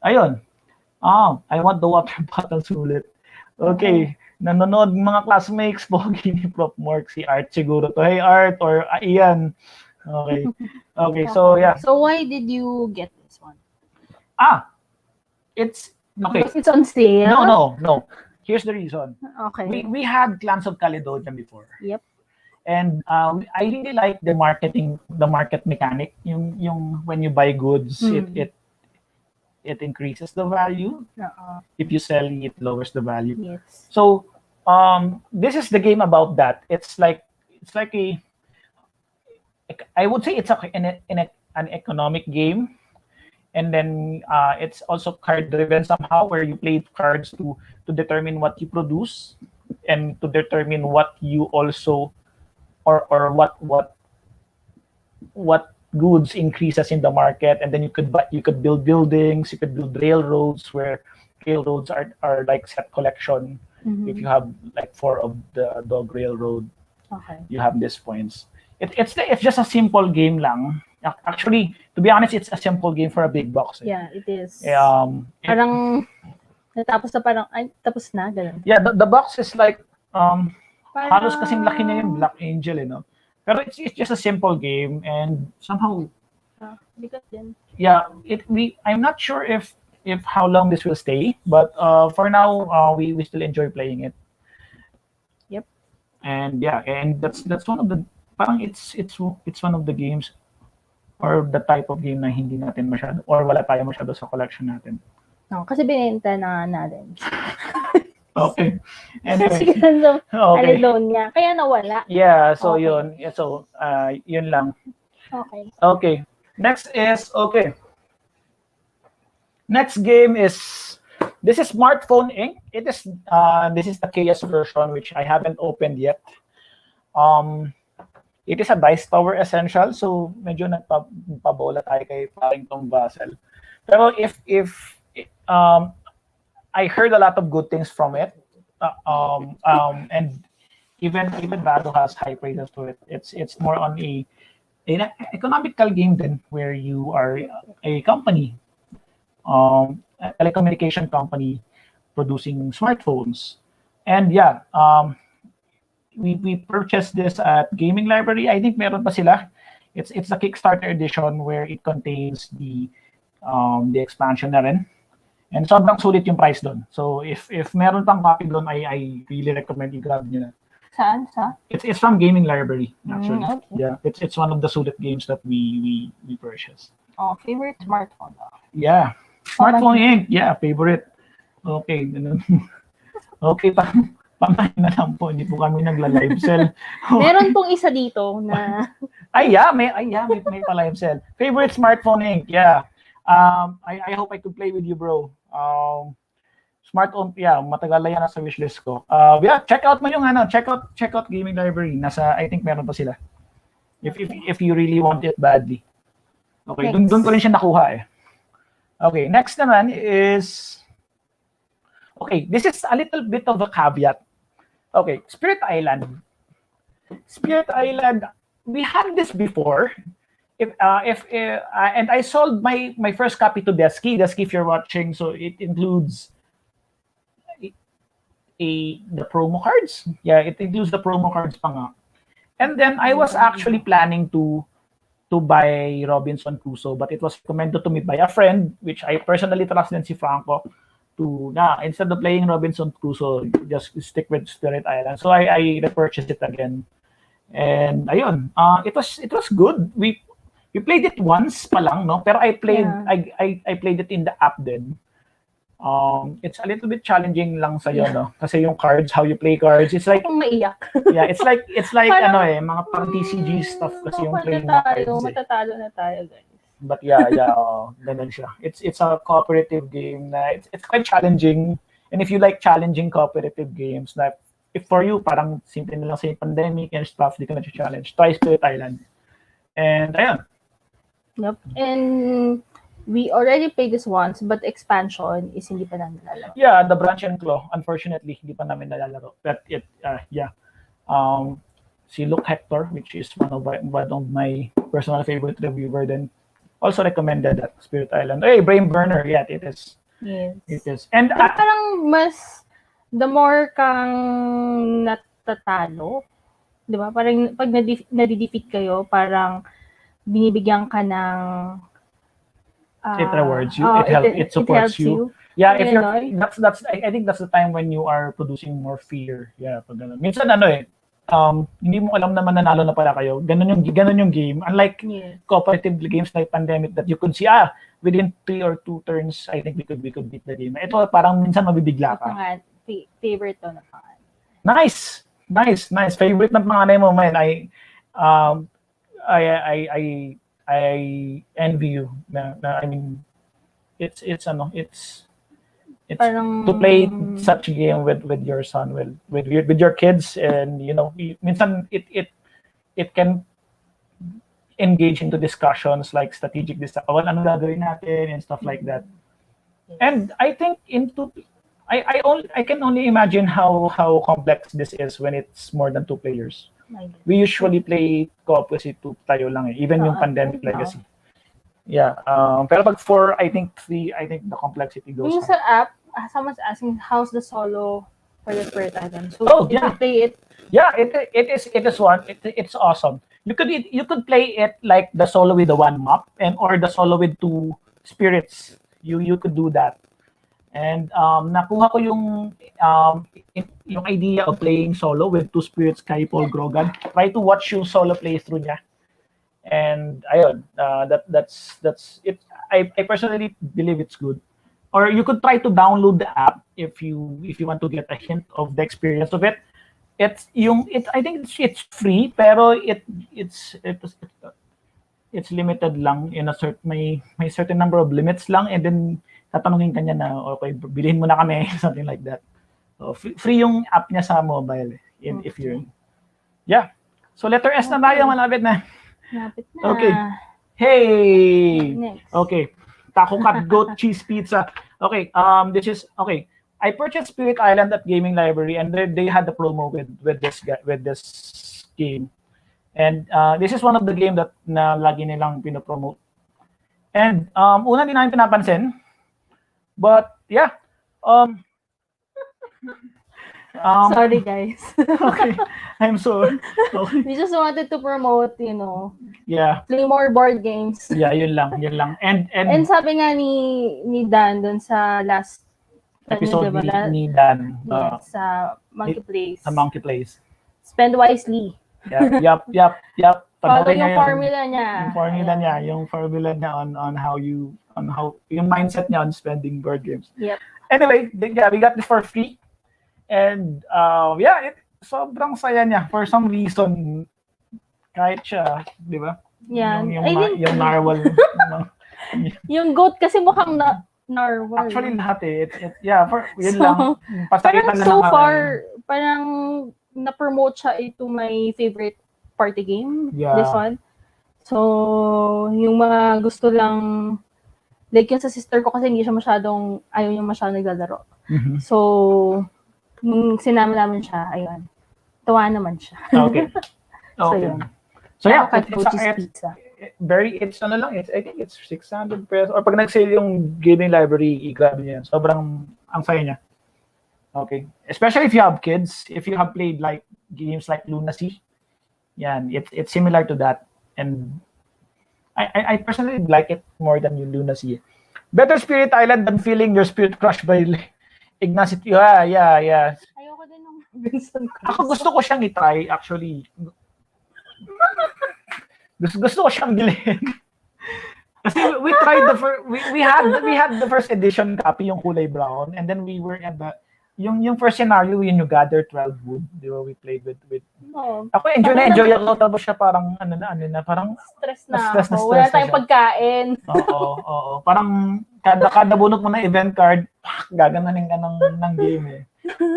ayun. I want the water bottles ulit. Okay. Nanonood mga classmates, pogi ni Prof. Mark, si Art siguro to. Hey Art or Ian. Okay. Okay, so yeah. So why did you get this one? It's okay. Because it's on sale? No. Here's the reason. Okay. We had Clans of Caledonia before. Yep. And I really like the market mechanic. Yung when you buy goods, it increases the value. If you sell, it lowers the value. Yes. So this is the game about that. It's like I would say it's an economic game, and then it's also card driven somehow, where you play cards to determine what you produce and to determine what you also or what goods increases in the market, and then you could build buildings, you could build railroads, where railroads are like set collection. If you have like 4 of the dog railroad, you have these points. It's just a simple game lang. Actually, to be honest, it's a simple game for a big box. Yeah, it is. Parang natapos na parang, ay, tapos na, ganun. Yeah, the box is like, halos kasing laki na yung Black Angel, no? Pero it's just a simple game, and somehow, because then, yeah, I'm not sure if how long this will stay, but for now, we still enjoy playing it. Yep. And yeah, and that's one of the, parang it's one of the games or the type of game na hindi natin masyado or wala tayo masyado sa collection natin. No, kasi binenta na natin. Okay. Anyway, Kasi okay. loan niya. Kaya nawala. Yeah, so Okay. yun. Yeah, so yun lang. Okay. Okay. Next is Next game is this is Smartphone Inc. It is this is the KS version which I haven't opened yet. It is a Dice Tower Essential, so medyo nagpabola tayo kay paring Tom Basel. Pero if I heard a lot of good things from it, and even Bado has high praises to it. It's more on an economical game then where you are a company, a telecommunication company producing smartphones, and yeah, we purchased this at Gaming Library. I think meron pa sila. It's a Kickstarter edition where it contains the expansion na rin. And sobrang sulit yung price doon. So if meron pang copy doon, I really recommend i-grab nyo na. Saan? It's from Gaming Library actually. Okay. Yeah, it's one of the sulit games that we purchased. Oh, favorite smartphone. Yeah. Smartphone Inc. Yeah, favorite. Okay, ganun. Okay, pamahin na lang po. Hindi po kami nagla-live sell. Meron pong isa dito na may pa-live sell. Favorite Smartphone Inc. Yeah. I hope I could play with you, bro. Smartphone, yeah, matagal na yan nasa wishlist ko. Yeah, check out mo yung check out Gaming Library. I think meron pa sila. If you really want it badly. Okay, doon ko rin siya nakuha eh. Okay, next naman is okay, this is a little bit of a caveat. Okay, Spirit Island. Spirit Island, we had this before. And I sold my first copy to Desky. Desky, if you're watching, so it includes the promo cards. Yeah, it includes the promo cards pa nga. And then I was actually planning to buy Robinson Crusoe, but it was recommended to me by a friend, which I personally trust din si Franco, instead of playing Robinson Crusoe, just stick with Spirit Island. So I repurchased it again. And ayun, it was good. We played it once pa lang, no? Pero I played it in the app then. It's a little bit challenging lang sa'yo, no? Kasi yung cards, how you play cards, it's like maiyak. Yeah, it's like Parang, mga pang TCG stuff kasi yung playing cards. Matatalo na tayo, guys. But yeah, ganun siya. It's a cooperative game na it's quite challenging. And if you like challenging cooperative games, like if for you parang simple na lang sa pandemic and stuff, di ka na challenge. Try Spirit Island. And ayun. Yep. And we already played this once, but expansion is hindi pa namin nalalaro. Yeah, the Branch and Claw, unfortunately, hindi pa namin nalalaro. But si Luke Hector, which is one of my personal favorite reviewer, then also recommended that Spirit Island. Hey, Brain Burner, yeah, it is. Yes. It is. And parang the more kang natatalo, di ba? Parang pag nadidefeat kayo, parang binibigyan ka ng it rewards you. It supports you. Yeah, if you're I think that's the time when you are producing more fear. Yeah, pag ganun. Minsan hindi mo alam na mananalo na pala kayo. Ganun yung game. Unlike cooperative games like Pandemic that you could see within 3 or 2 turns, I think we could beat the game. Ito parang minsan mabibigla ka. Favorite to na pangalan. Nice. Favorite na pangalan mo, man. I envy you. I mean, it's parang, to play such a game with your son, with your kids, and minsan it can engage into discussions like strategic ano gagawin natin and stuff like that. And I think I can only imagine how complex this is when it's more than 2 players. We usually play co-op kasi 2 tayo lang eh, even yung Pandemic Legacy. Yeah, pero pag 4, I think 3, I think the complexity goes yung on. sa app, someone's asking how's the solo for the Spirit Island. So Oh, you yeah. can play it. Yeah, it is one. It's awesome. You could play it like the solo with the 1 map or the solo with 2 spirits. You could do that. And nakuha ko yung idea of playing solo with 2 spirits kay Paul Grogan. Try to watch yung solo playthrough niya. And ayun, that's it. I personally believe it's good. Or you could try to download the app if you want to get a hint of the experience of it. I think it's free pero it's limited lang in a certain may certain number of limits lang, and then tatanungin kanya na okay bilhin mo na kami something like that. So free yung app niya sa mobile if you're yeah. So letter S na tayo, malapit na. Lapit na. Okay. Hey. Next. Okay. Taco Cat Goat Cheese Pizza. Okay. This is okay. I purchased Spirit Island at Gaming Library, and they had the promo with this game. And this is one of the game that na lagi nilang pinopromote. And una din namin pinapansin. But yeah. Sorry, guys. Okay. I'm sorry. Okay. We just wanted to promote, Yeah. play more board games. Yeah, yun lang. And And sabi nga ni Dan dun sa last episode diba, ni Dan sa Monkey Place. sa Monkey Place. Spend wisely. Yup. Follow Panoorin yung niyo formula niya. Yung formula niya on how yung mindset niya on spending board games. Yep. Anyway, we got this for free. And sobrang saya niya for some reason kahit siya, di ba? Yan. Yung narwhal. Yung goat kasi mukhang narwhal. Actually lahat yun lang. Pasakitan Parang lang so ng- far, parang na-promote siya into my favorite party game. Yeah. This one. So, yung mga gusto lang, like yung sa sister ko kasi ayaw niya masyadong naglalaro. Mhm. So, nung sinama namin siya, ayun. Tawa naman siya. Okay. So, yun. So yeah, Cat Goat Cheese Pizza. I think it's 600 pesos. Or pag nag-sale yung gaming library, i-grab niyo yan. Sobrang ang saya niya. Okay. Especially if you have kids, if you have played like games like Lunacy, yan, it's similar to that. And I personally like it more than yung Lunacy. Better Spirit Island than feeling your spirit crushed by Ignacio. Yeah. Ayoko din ng Vincent Cruz. Ako gusto ko siyang i-try actually. Gusto ko siyang bilhin. Kasi we tried we had the first edition copy yung kulay brown, and then we were at the yung first scenario yung you gather 12 wood, di ba, we played with Oo. ako enjoy ako, tapos siya parang parang Stress na Stress na ako. Wala siya. tayong pagkain. oo parang kada bunot mo na event card, gagananin ka ng game eh.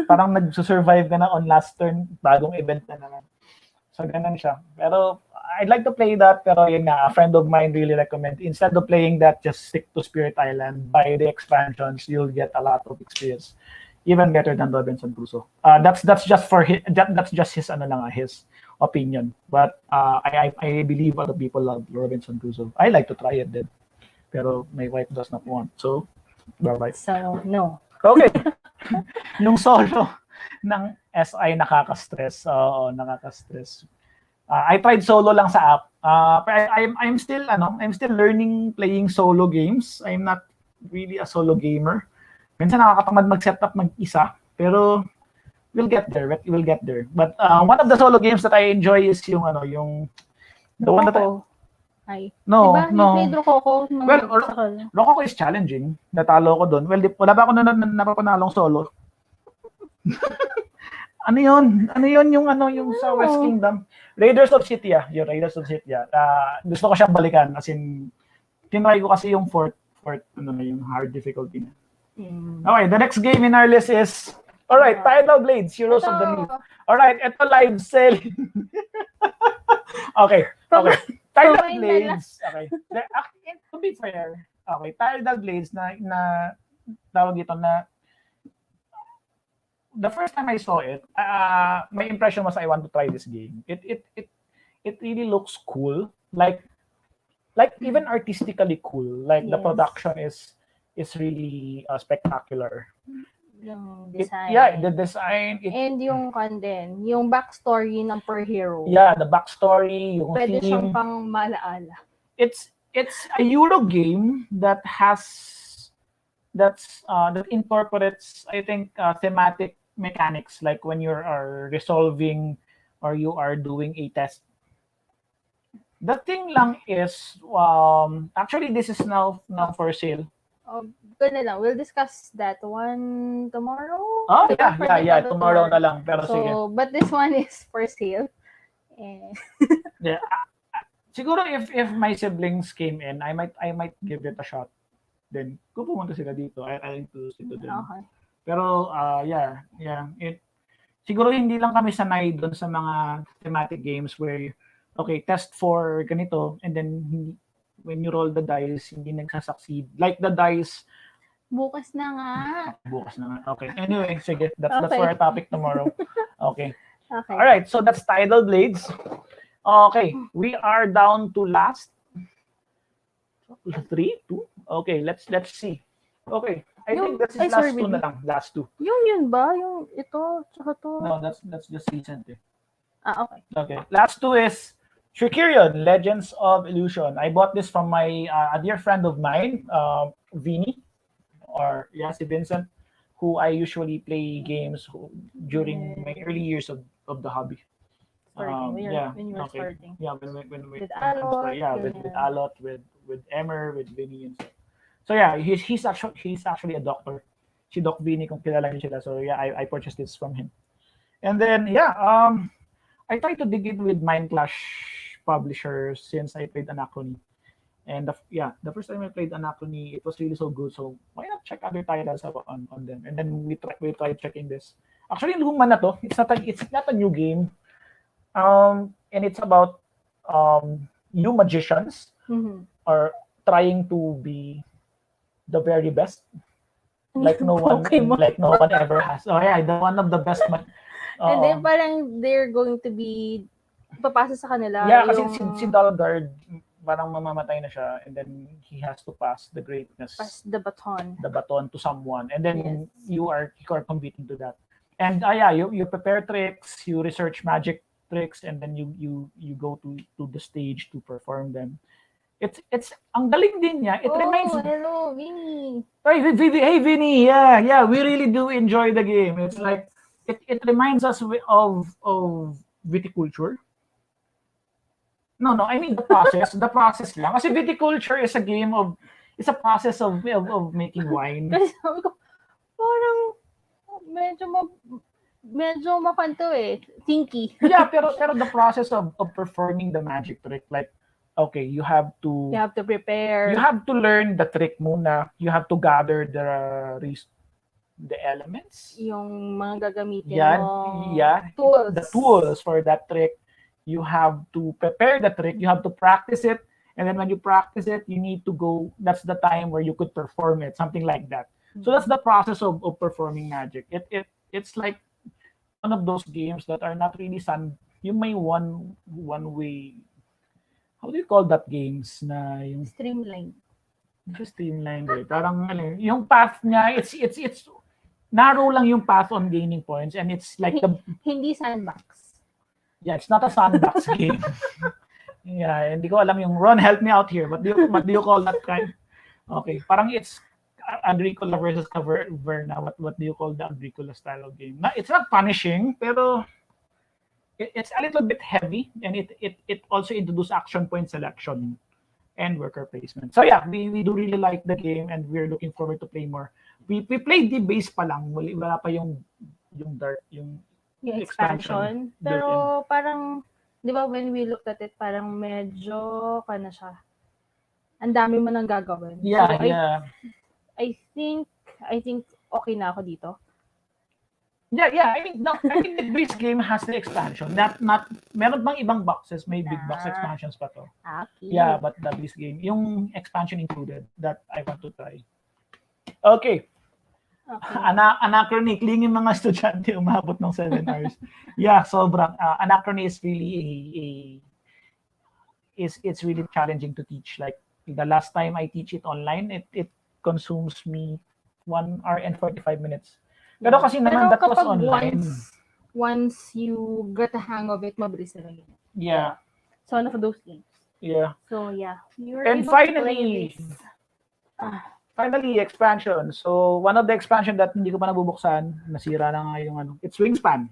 Parang nagsusurvive ka na on last turn, bagong event na naman. So ganun siya. Pero I'd like to play that, pero yun nga, a friend of mine really recommend instead of playing that, just stick to Spirit Island, buy the expansions, you'll get a lot of experience. Even better than Robinson Crusoe. That's just for that's just his his opinion. But I believe other people love Robinson Crusoe. I like to try it then, pero my wife does not want. So, bye. So, no. Okay. Yung solo ng SI nakaka-stress. Oo, nakaka-stress. I tried solo lang sa app. I'm still learning playing solo games. I'm not really a solo gamer. Minsan nakakatamad mag-setup mag-isa, pero we'll get there. But one of the solo games that I enjoy is yung the one that No. Diba? You played Rococo. Rococo is challenging. Natalo ko doon. Well, wala ba ako napapanalong solo? Ano yun yung sa West Kingdom? Raiders of Scythia. Yung Raiders of Scythia. Gusto ko siyang balikan. As in, tinry ko kasi yung fourth, yung hard difficulty niya. Okay, the next game in our list is, alright, Tidal Blades, Heroes of the Leaf. Alright, ito live selling. Okay. Tidal Blades. Okay. To be fair, okay, Tidal Blades na tawag ito na the first time I saw it, my impression was I want to try this game. It really looks cool. Like even artistically cool. Like the production is really spectacular. Yung design. The design. And yung content, yung backstory ng per hero. Yeah, the backstory, yung Pwede theme. siyang pang malaala. It's a Euro game that incorporates, I think, thematic mechanics, like when you are resolving or you are doing a test. The thing lang is, actually, this is now for sale. Good na lang. We'll discuss that one tomorrow. Oh, Diba? yeah. Tomorrow na lang. Pero sige. So, but this one is for sale. And Yeah. Siguro if my siblings came in, I might give it a shot. Then, kung pumunta sila dito, I'll introduce it to them. okay. Pero, yeah. Siguro hindi lang kami sanay doon sa mga thematic games where, okay, test for ganito, and then when you roll the dice, hindi nagsasucceed. Like the dice, Bukas na nga. bukas na nga. Okay. Anyway, sige. That's Okay. for our topic tomorrow. Okay. Okay. All right. So that's Tidal Blades. Okay. We are down to last 3, 2. Okay. Let's see. Okay. I think this is last 2 na lang. Last 2. Yun ba? Yung ito, tsaka to. No, that's just recent. Okay. Okay. Last 2 is Shikirion, Legends of Illusion. I bought this from my a dear friend of mine, Vinny, or si Vincent, who I usually play games during my early years of the hobby. When you were starting. Yeah, when With Alot. with Alot, with Emmer, with Vinny and stuff. So yeah, he's actually a doctor. Si Doc Vinny, kung kilala niyo sila. So yeah, I purchased this from him. And then I tried to dig in with Mind Clash publishers since I played Anachrony. And the first time I played Anachrony, it was really so good. So why not check other titles on them? And then we tried checking this. Actually, luma na to. It's not a new game. And it's about new magicians are trying to be the very best, like no one ever has. Oh yeah, the one of the best. And then parang they're going to be papasa sa kanila. Yeah, kasi si Dalgard parang mamamatay na siya, and then he has to pass the greatness, pass the baton to someone, and then you are competing to that. And you prepare tricks, you research magic tricks, and then you go to the stage to perform them. It's ang galing din niya. It reminds me. Hello, Vinny. Hey, Vinny. Yeah, we really do enjoy the game. It's like it reminds us of viticulture. No, I mean the process lang. Kasi viticulture is a process of making wine. Kasi sabi ko, parang medyo makanto Tinky. Yeah, pero the process of performing the magic trick, like, okay, you have to prepare. You have to learn the trick muna. You have to gather the elements. Yung mga gagamitin mo. Tools. The tools for that trick. You have to prepare the trick. You have to practice it. And then when you practice it, you need to go. That's the time where you could perform it. Something like that. So that's the process of performing magic. It's like one of those games that are not really you may one way. How do you call that games na yung streamlined? Streamlined Parang yung path niya, it's narrow lang yung path on gaining points, and it's like hindi sandbox. Yeah, it's not a sandbox game. Yeah, hindi ko alam yung Ron, help me out here. What do you call that kind? Okay, parang it's Agricola versus Caverna. What do you call the Agricola style of game? It's not punishing, pero it's a little bit heavy, and it also introduces action point selection and worker placement. So yeah, we do really like the game, and we're looking forward to play more. We played the base pa lang, wala pa yung expansion. Pero parang, di ba, when we looked at it, parang medyo siya. Ang dami mo nang gagawin. Yeah, so, yeah. I think okay na ako dito. Yeah. I mean, the base game has the expansion. Not meron bang ibang boxes, may big box expansions pa to. Okay. Yeah, but the base game, yung expansion included, that I want to try. Okay. Anachrony, klingin mga estudyante, umabot ng 7 hours. Yeah, sobrang. Anachrony is really it's really challenging to teach. Like the last time I teach it online, it consumes me 1 hour and 45 minutes. Pero kasi naman that was online. Once you get the hang of it, mabilis na lang. Yeah. So one of those games. Yeah. So yeah. And finally, expansion. So, one of the expansion that hindi ko pa nabubuksan, nasira na nga yung it's Wingspan.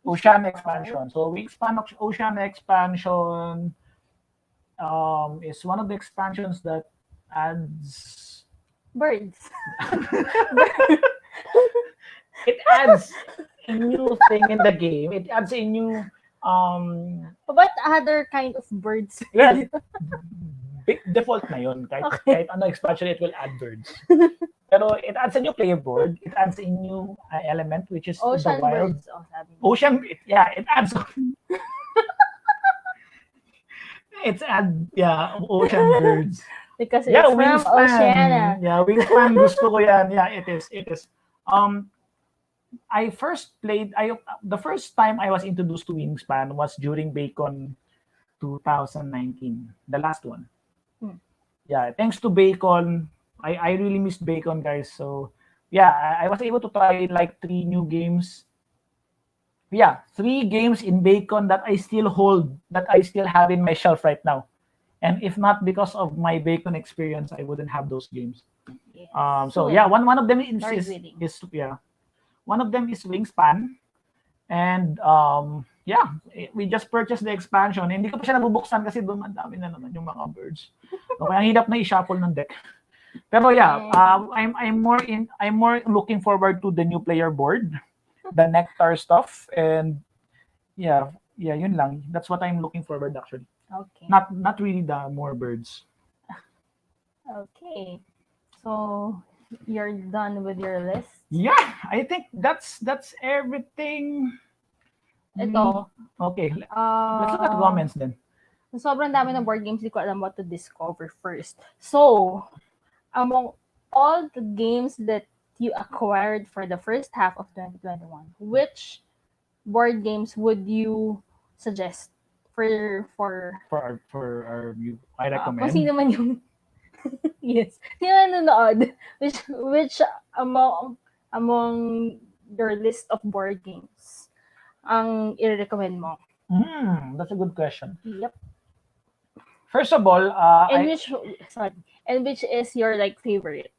Ocean expansion. So, Wingspan Ocean expansion, is one of the expansions that adds Birds. it adds a new thing in the game. It adds a new What other kind of birds? well, default na yun. Okay. Kahit ano expansion, it will add birds. Pero it adds a new player board. It adds a new element, which is Ocean the wild. birds. Oh, sabi mo. Ocean, it adds. Ocean birds. Because it's Yeah, from Wingspan. Oceania. Yeah, Wingspan. Gusto ko yan. Yeah, it is. I first played. The first time I was introduced to Wingspan was during Bacon 2019, the last one. Yeah, thanks to Bacon, I really missed Bacon, guys. So yeah, I was able to try like 3 new games. Yeah, 3 games in Bacon that I still hold, that I still have in my shelf right now. And if not because of my Bacon experience, I wouldn't have those games. Yes. So yeah, one of them is Lord-willing. one of them is Wingspan, and yeah, we just purchased the expansion. Hindi ko pa siya nabubuksan kasi doon ang dami na naman yung mga birds. Okay, ang hirap na i-shuffle ng deck. Pero yeah, I'm more looking forward to the new player board, the Nectar stuff, and yeah, yun lang. That's what I'm looking forward actually. Okay. Not really the more birds. Okay. So you're done with your list. Yeah, I think that's everything. Ito. Okay, let's look at comments then. Sobrang dami ng board games, di ko alam what to discover first. So, among all the games that you acquired for the first half of 2021, which board games would you suggest for our view? I kung recommend. sino man yung yes, sino nanonood, which among your list of board games ang i-recommend mo? That's a good question. Yep. First of all, And which is your like favorite?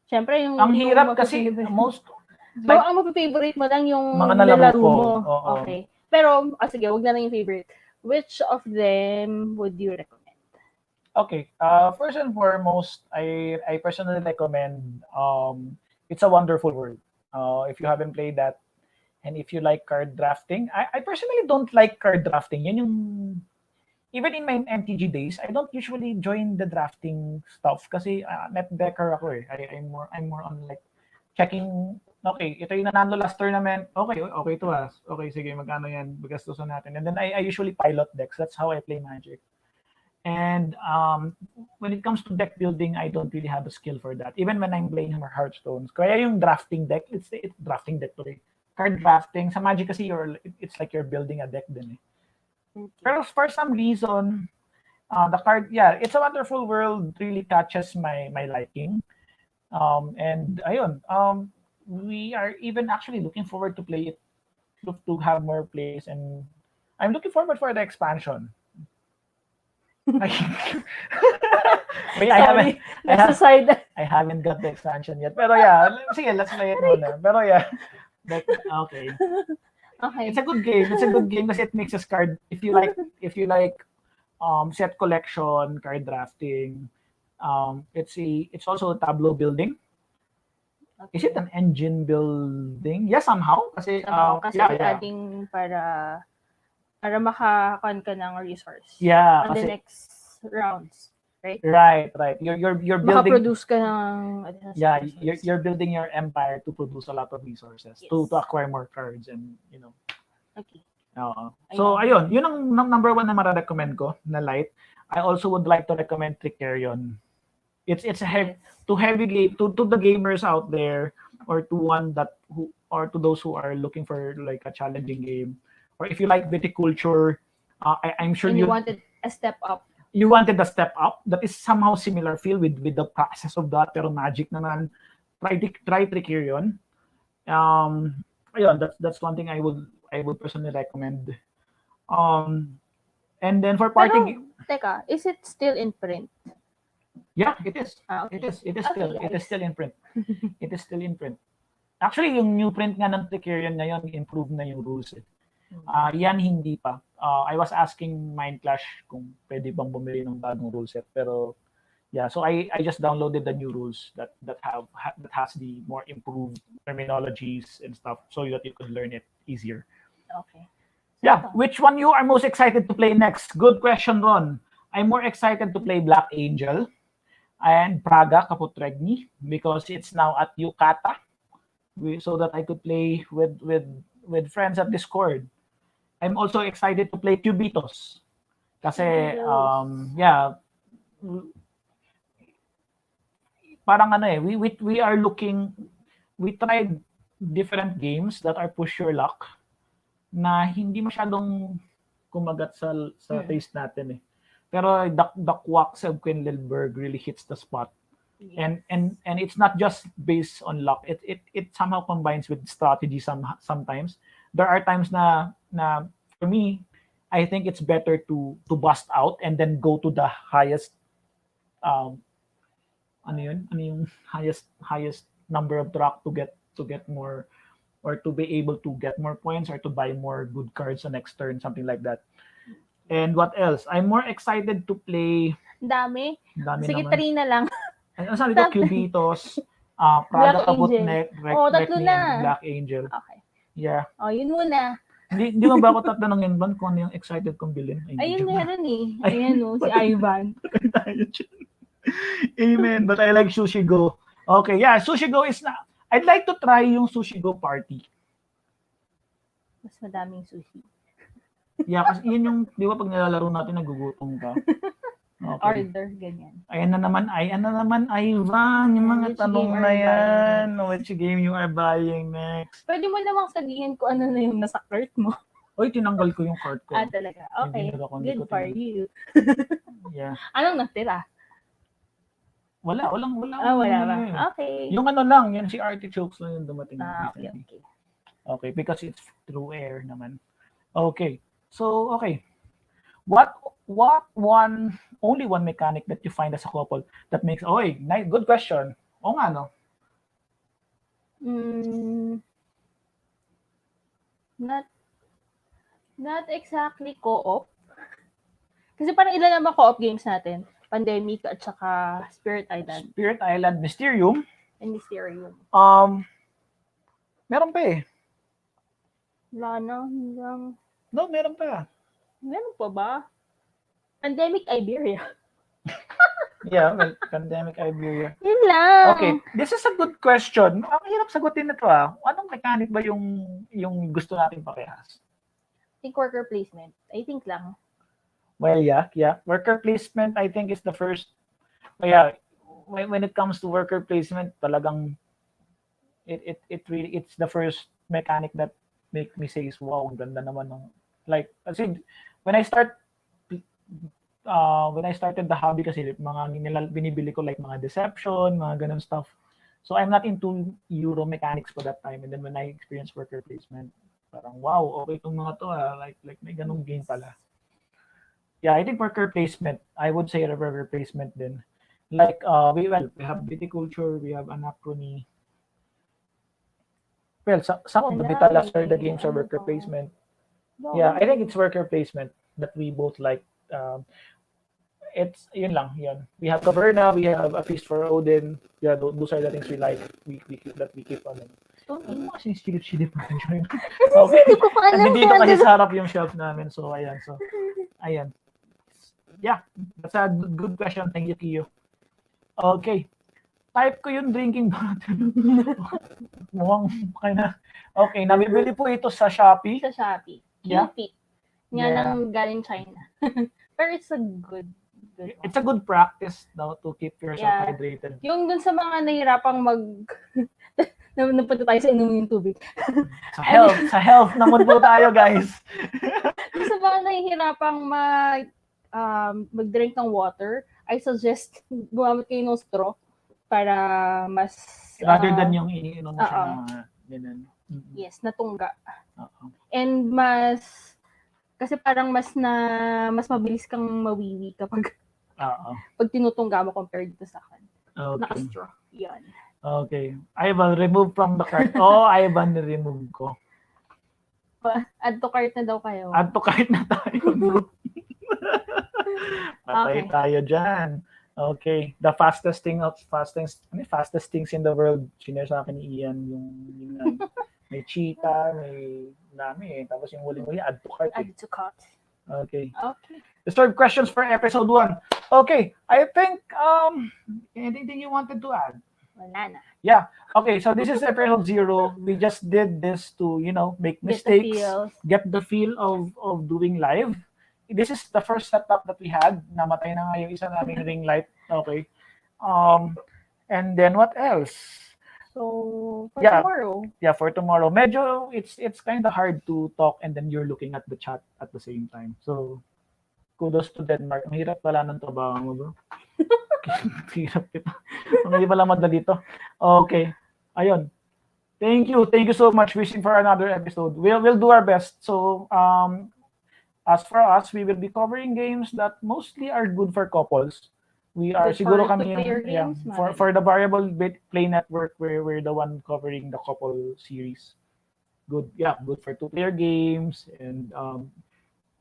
Siyempre yung ang hirap kasi mapapavorite. most Like, ang mapapavorite mo lang yung mga nalaro ko. mo. Oo. Okay. Pero, sige, wag na lang yung favorite. Which of them would you recommend? Okay. First and foremost, I personally recommend It's a Wonderful World. If you haven't played that, and if you like card drafting, I personally don't like card drafting. Yan yung even in my MTG days, I don't usually join the drafting stuff kasi net decker ako eh. I'm more on like checking. Okay, ito yung nanalo last tournament. Okay to us. Okay, sige, magkano yan? Bagastusan natin. And then I usually pilot decks. That's how I play Magic. And when it comes to deck building, I don't really have a skill for that. Even when I'm playing Hearthstones. Kaya yung drafting deck, it's drafting deck to card drafting. Sa Magic kasi it's like you're building a deck din eh. Pero for some reason, the card, It's a Wonderful World really catches my liking. And ayun, we are even actually looking forward to play it, to have more plays, and I'm looking forward for the expansion. I haven't got the expansion yet. Pero sige, let's play it muna. Pero okay. Okay. It's a good game. It's a good game kasi it mixes card. If you like set collection, card drafting, it's also a tableau building. Okay. Is it an engine building? Yeah, somehow. Kasi adding para makakuan ka ng resource. Yeah. On the next rounds, right? Right. You're building. Makaproduce ka ng you're building your empire to produce a lot of resources, yes, to acquire more cards and Okay. So ayun, yun ang number 1 na mara-recommend ko na light. I also would like to recommend Tricerion. It's a heavy game to the gamers out there, or to those who are looking for like a challenging game, or if you like viticulture, I'm sure and you wanted a step up. You wanted a step up that is somehow similar feel with the process of that, pero Magic naman. Try Tricerion. Ayun, that's one thing I would personally recommend. And then for party Teka, is it still in print? Yeah, it is. Okay. It is still in print. It is still in print. Actually, yung new print nga ng Tricerion ngayon, improve na yung rules eh. Yan hindi pa. I was asking Mindclash kung pwede bang bumili ng bagong rule set, pero yeah, so I just downloaded the new rules that has the more improved terminologies and stuff so that you could learn it easier. Okay. Yeah, which one you are most excited to play next? Good question, Ron. I'm more excited to play Black Angel and Praga Kaputregni because it's now at Yucata, so that I could play with friends at Discord. I'm also excited to play Cubitos kasi yeah, parang ano eh, we are looking, we tried different games that are push your luck na hindi masyadong kumagat sa taste natin eh. Pero the Quacks of Quedlinburg really hits the spot. Yes. And it's not just based on luck. It somehow combines with strategy sometimes. There are times na for me, I think it's better to bust out and then go to the highest ano yung highest number of track to get more, or to be able to get more points or to buy more good cards on next turn, something like that. And what else? I'm more excited to play. Dami. Dami Sige, naman. 3 na lang. Ano sabi ko? Cubitos, Praga Kaputnek, Black Angel. Okay. Yeah. Yun muna. Hindi mo ba ako tatanungin ba kung ano yung excited kong bilhin? Ayun meron eh. Ayan si Ivan. Amen. But I like Sushi Go. Okay, yeah, Sushi Go is na. I'd like to try yung Sushi Go party. Mas madaming sushi. Yeah, kasi yun yung, di ba pag nilalaro natin, nagugutom ka. Okay. Order, ganyan. Ayan na naman, Ivan, yung mga Which tanong game na are you yan. buying Which game you are buying next? Pwede mo namang sabihin ko ano na yung nasa cart mo. Oy, tinanggal ko yung cart ko. Talaga. Okay. Hindi Good ko for tinanggal. you. Yeah. Anong natira? Wala. Wala ba? Okay. Yung ano lang, yan si Artichokes lang yung dumating. Okay. Okay, because it's through air naman. Okay. So, okay. What only one mechanic that you find as a couple that makes, nice, good question. O nga, no? Not exactly co-op. Kasi parang ilan naman co-op games natin? Pandemic at saka Spirit Island. Spirit Island, Mysterium. And Mysterium. Meron pa eh. Wala na. Hanggang... No, meron pa. Meron pa ba? Pandemic Iberia. Yeah, well, Pandemic Iberia. Yun lang. Okay, this is a good question. Ang hirap sagutin na to ah. Anong mechanic ba yung gusto natin parehas? I think worker placement. I think lang. Well, yeah. Worker placement, I think, is the first. Yeah, when it comes to worker placement, talagang it's the first mechanic that make me say, wow, ang ganda naman ng, like, kasi when I started the hobby kasi mga binibili ko like mga Deception, mga ganun stuff. So I'm not into Euro mechanics for that time, and then when I experienced worker placement, parang wow, okay itong mga to like may ganung game pala. Yeah, I think worker placement. I would say worker placement din. Like we have viticulture, we have anachrony. Well, some of the Vitalaster the games are worker placement. Yeah, I think it's worker placement that we both like. It's yun lang, yun. We have Caverna, we have A Feast for Odin. Yeah, those are the things we like. We keep on. Ano kasi silip-silip natin. Okay. Nandito kasi sa harap yung shelf namin. So, ayan. Yeah, that's a good question. Thank you, Kiyo. Okay. Type ko yung drinking bottle. Mukhang kaya na. Okay, nabibili po ito sa Shopee. Sa Shopee. Yeah. Cupid. Nga nang galing China. Pero it's a good it's a good practice now to keep yourself hydrated. Yung dun sa mga nahirapang napunta tayo sa inumin yung tubig. Sa health naman po tayo, guys. Sa mga nahihirapang mag-drink ng water, I suggest gumamit kayo ng straw para mas... Rather than yung iniinom mo siya na ganun. Yes, natungga. And kasi parang mas mabilis kang mawiwi kapag pag tinutungga mo compared to sa akin. Okay. Naka-straw. Yan. Okay. Ivan, remove from the cart. Ivan, remove ko. Add to cart na daw kayo. Add to cart na tayo, no? Patay Okay. tayo dyan. Okay. The fastest things in the world, sinare sa akin ni Ian, yung may cheetah, may dami eh. Tapos yung huli-huli, add to cart. Add to cart. Okay. Okay. Disturbed questions for episode 1. Okay. I think, anything you wanted to add? Wala na. Yeah. Okay, so this is episode 0. We just did this to, make mistakes, get the feel of doing live. This is the first setup that we had. Namatay na nga yung isa naming ring light. Okay. And then what else? So, for Yeah. tomorrow. Yeah, for tomorrow. Medyo it's kind of hard to talk and then you're looking at the chat at the same time. So, kudos to Denmark. Ang hirap pala ng trabaho mo, bro. Hirap kita. Hindi pala madali to. Okay. Ayun. Thank you. Thank you so much. Wishing for another episode. We'll do our best. So, as for us, we will be covering games that mostly are good for couples. We are Good siguro for kami two-player yung games, for the variable play network we're the one covering the couple series. Good. Yeah, good for two-player games and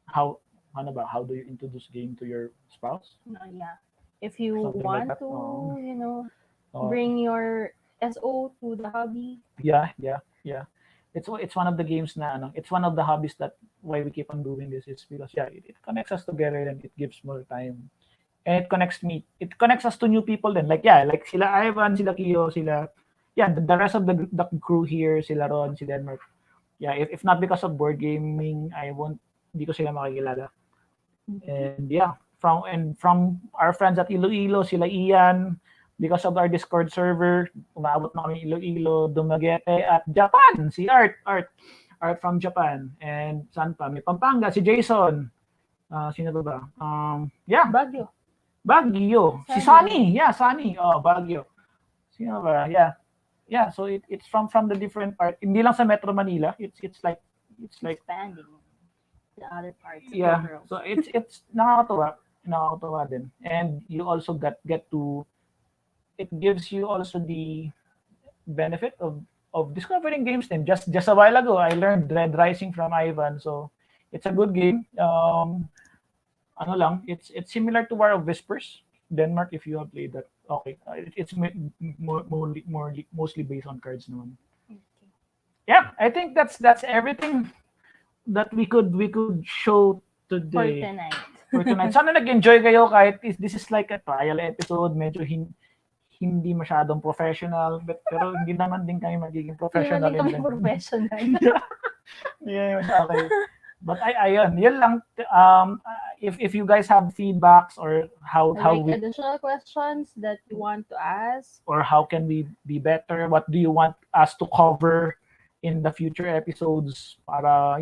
how do you introduce game to your spouse? Yeah. If you Something want like that. to, Oh. bring your SO to the hobby. Yeah. It's one of the games na it's one of the hobbies that why we keep on doing this is because it connects us together and it gives more time. And it connects us to new people then. Like sila Ivan, sila Kio, sila the rest of the crew here, sila Ron, si Denmark. Yeah, if not because of board gaming, hindi ko sila makikilala. And from our friends at Iloilo, sila Ian, because of our Discord server, umabot na kami Iloilo, Dumaguete, at Japan, si Art from Japan. And saan pa? May Pampanga, si Jason. Sino ba? Baguio. Si Sunny. Yeah, Sunny. Oh, Baguio. Sino ba? Yeah, so it's from the different part. Hindi lang sa Metro Manila. It's like expanding the other parts of the world. So it's nakakatuwa din. And you also get to it gives you also the benefit of discovering games then. Just a while ago I learned Dread Rising from Ivan. So it's a good game. It's similar to War of Whispers, Denmark, if you have played that. Okay, it's mostly based on cards naman. Okay. Yeah, I think that's everything that we could show today. For tonight. Sana nag-enjoy kayo kahit this is like a trial episode, medyo hindi masyadong professional, pero hindi naman din kami magiging professional. Hindi naman kami professional. Yeah, okay. But yun lang. If you guys have feedbacks or how additional questions that you want to ask, or how can we be better, what do you want us to cover in the future episodes, para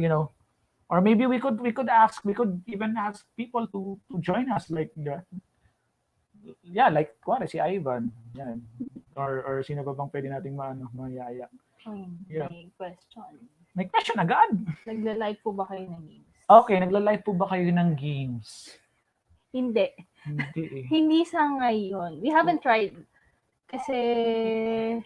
or maybe we could even ask people to join us, like like si Ivan, yan, or sino pa bang pwede nating mayaya. May question agad. Nagla-live po ba kayo ng games? Okay, nagla-live po ba kayo ng games? Hindi. Hindi sa ngayon. We haven't tried. Kasi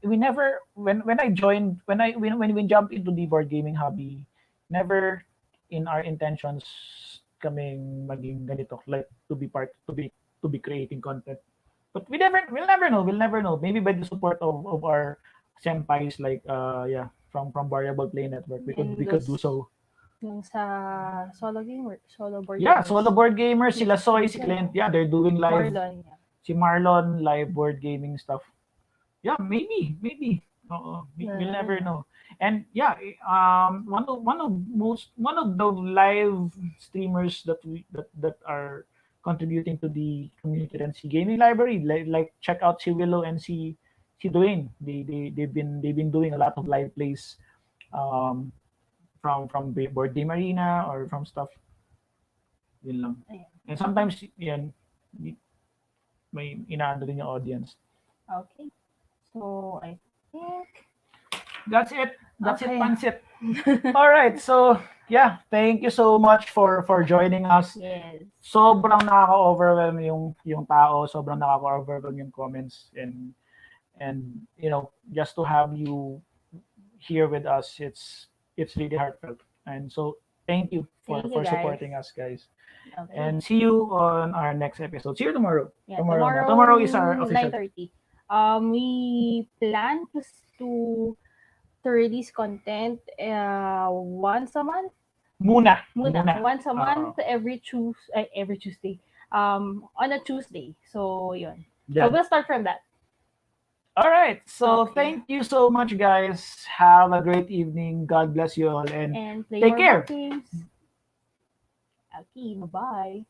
we never when we jumped into the board gaming hobby, never in our intentions kaming maging ganito, like to be creating content. But we'll never know. Maybe by the support of our senpais, like from Variable Play Network, we could do so. Yung sa solo board gamers. Solo board gamers, sila Soy, si Clint, they're doing live. Marlon, Si Marlon, live board gaming stuff. Yeah, maybe. We'll never know. And one of the live streamers that are contributing to the community and si Gaming Library, like check out si Willow and si Dwayne. They've been doing a lot of live plays from Board Game Arena or from stuff. Yun lang. And sometimes may inaano din yung audience. Okay. So I think that's it. Pansit. All right. So thank you so much for joining us. Yes. Sobrang nakaka-overwhelm yung tao, sobrang nakaka-overwhelm yung comments, and just to have you here with us, it's really heartfelt. And so thank you for, Thank you, guys. supporting us, guys. Okay. And see you on our next episode. See you tomorrow. Yeah, Tomorrow is our official. 9:30. We plan to release content once a month. Muna. Once a Oo. month, every Tuesday. On a Tuesday. So, yun. So, Yan. we'll start from that. All right. So Okay. thank you so much, guys. Have a great evening. God bless you all, and And play take more care. board games. Okay, bye-bye.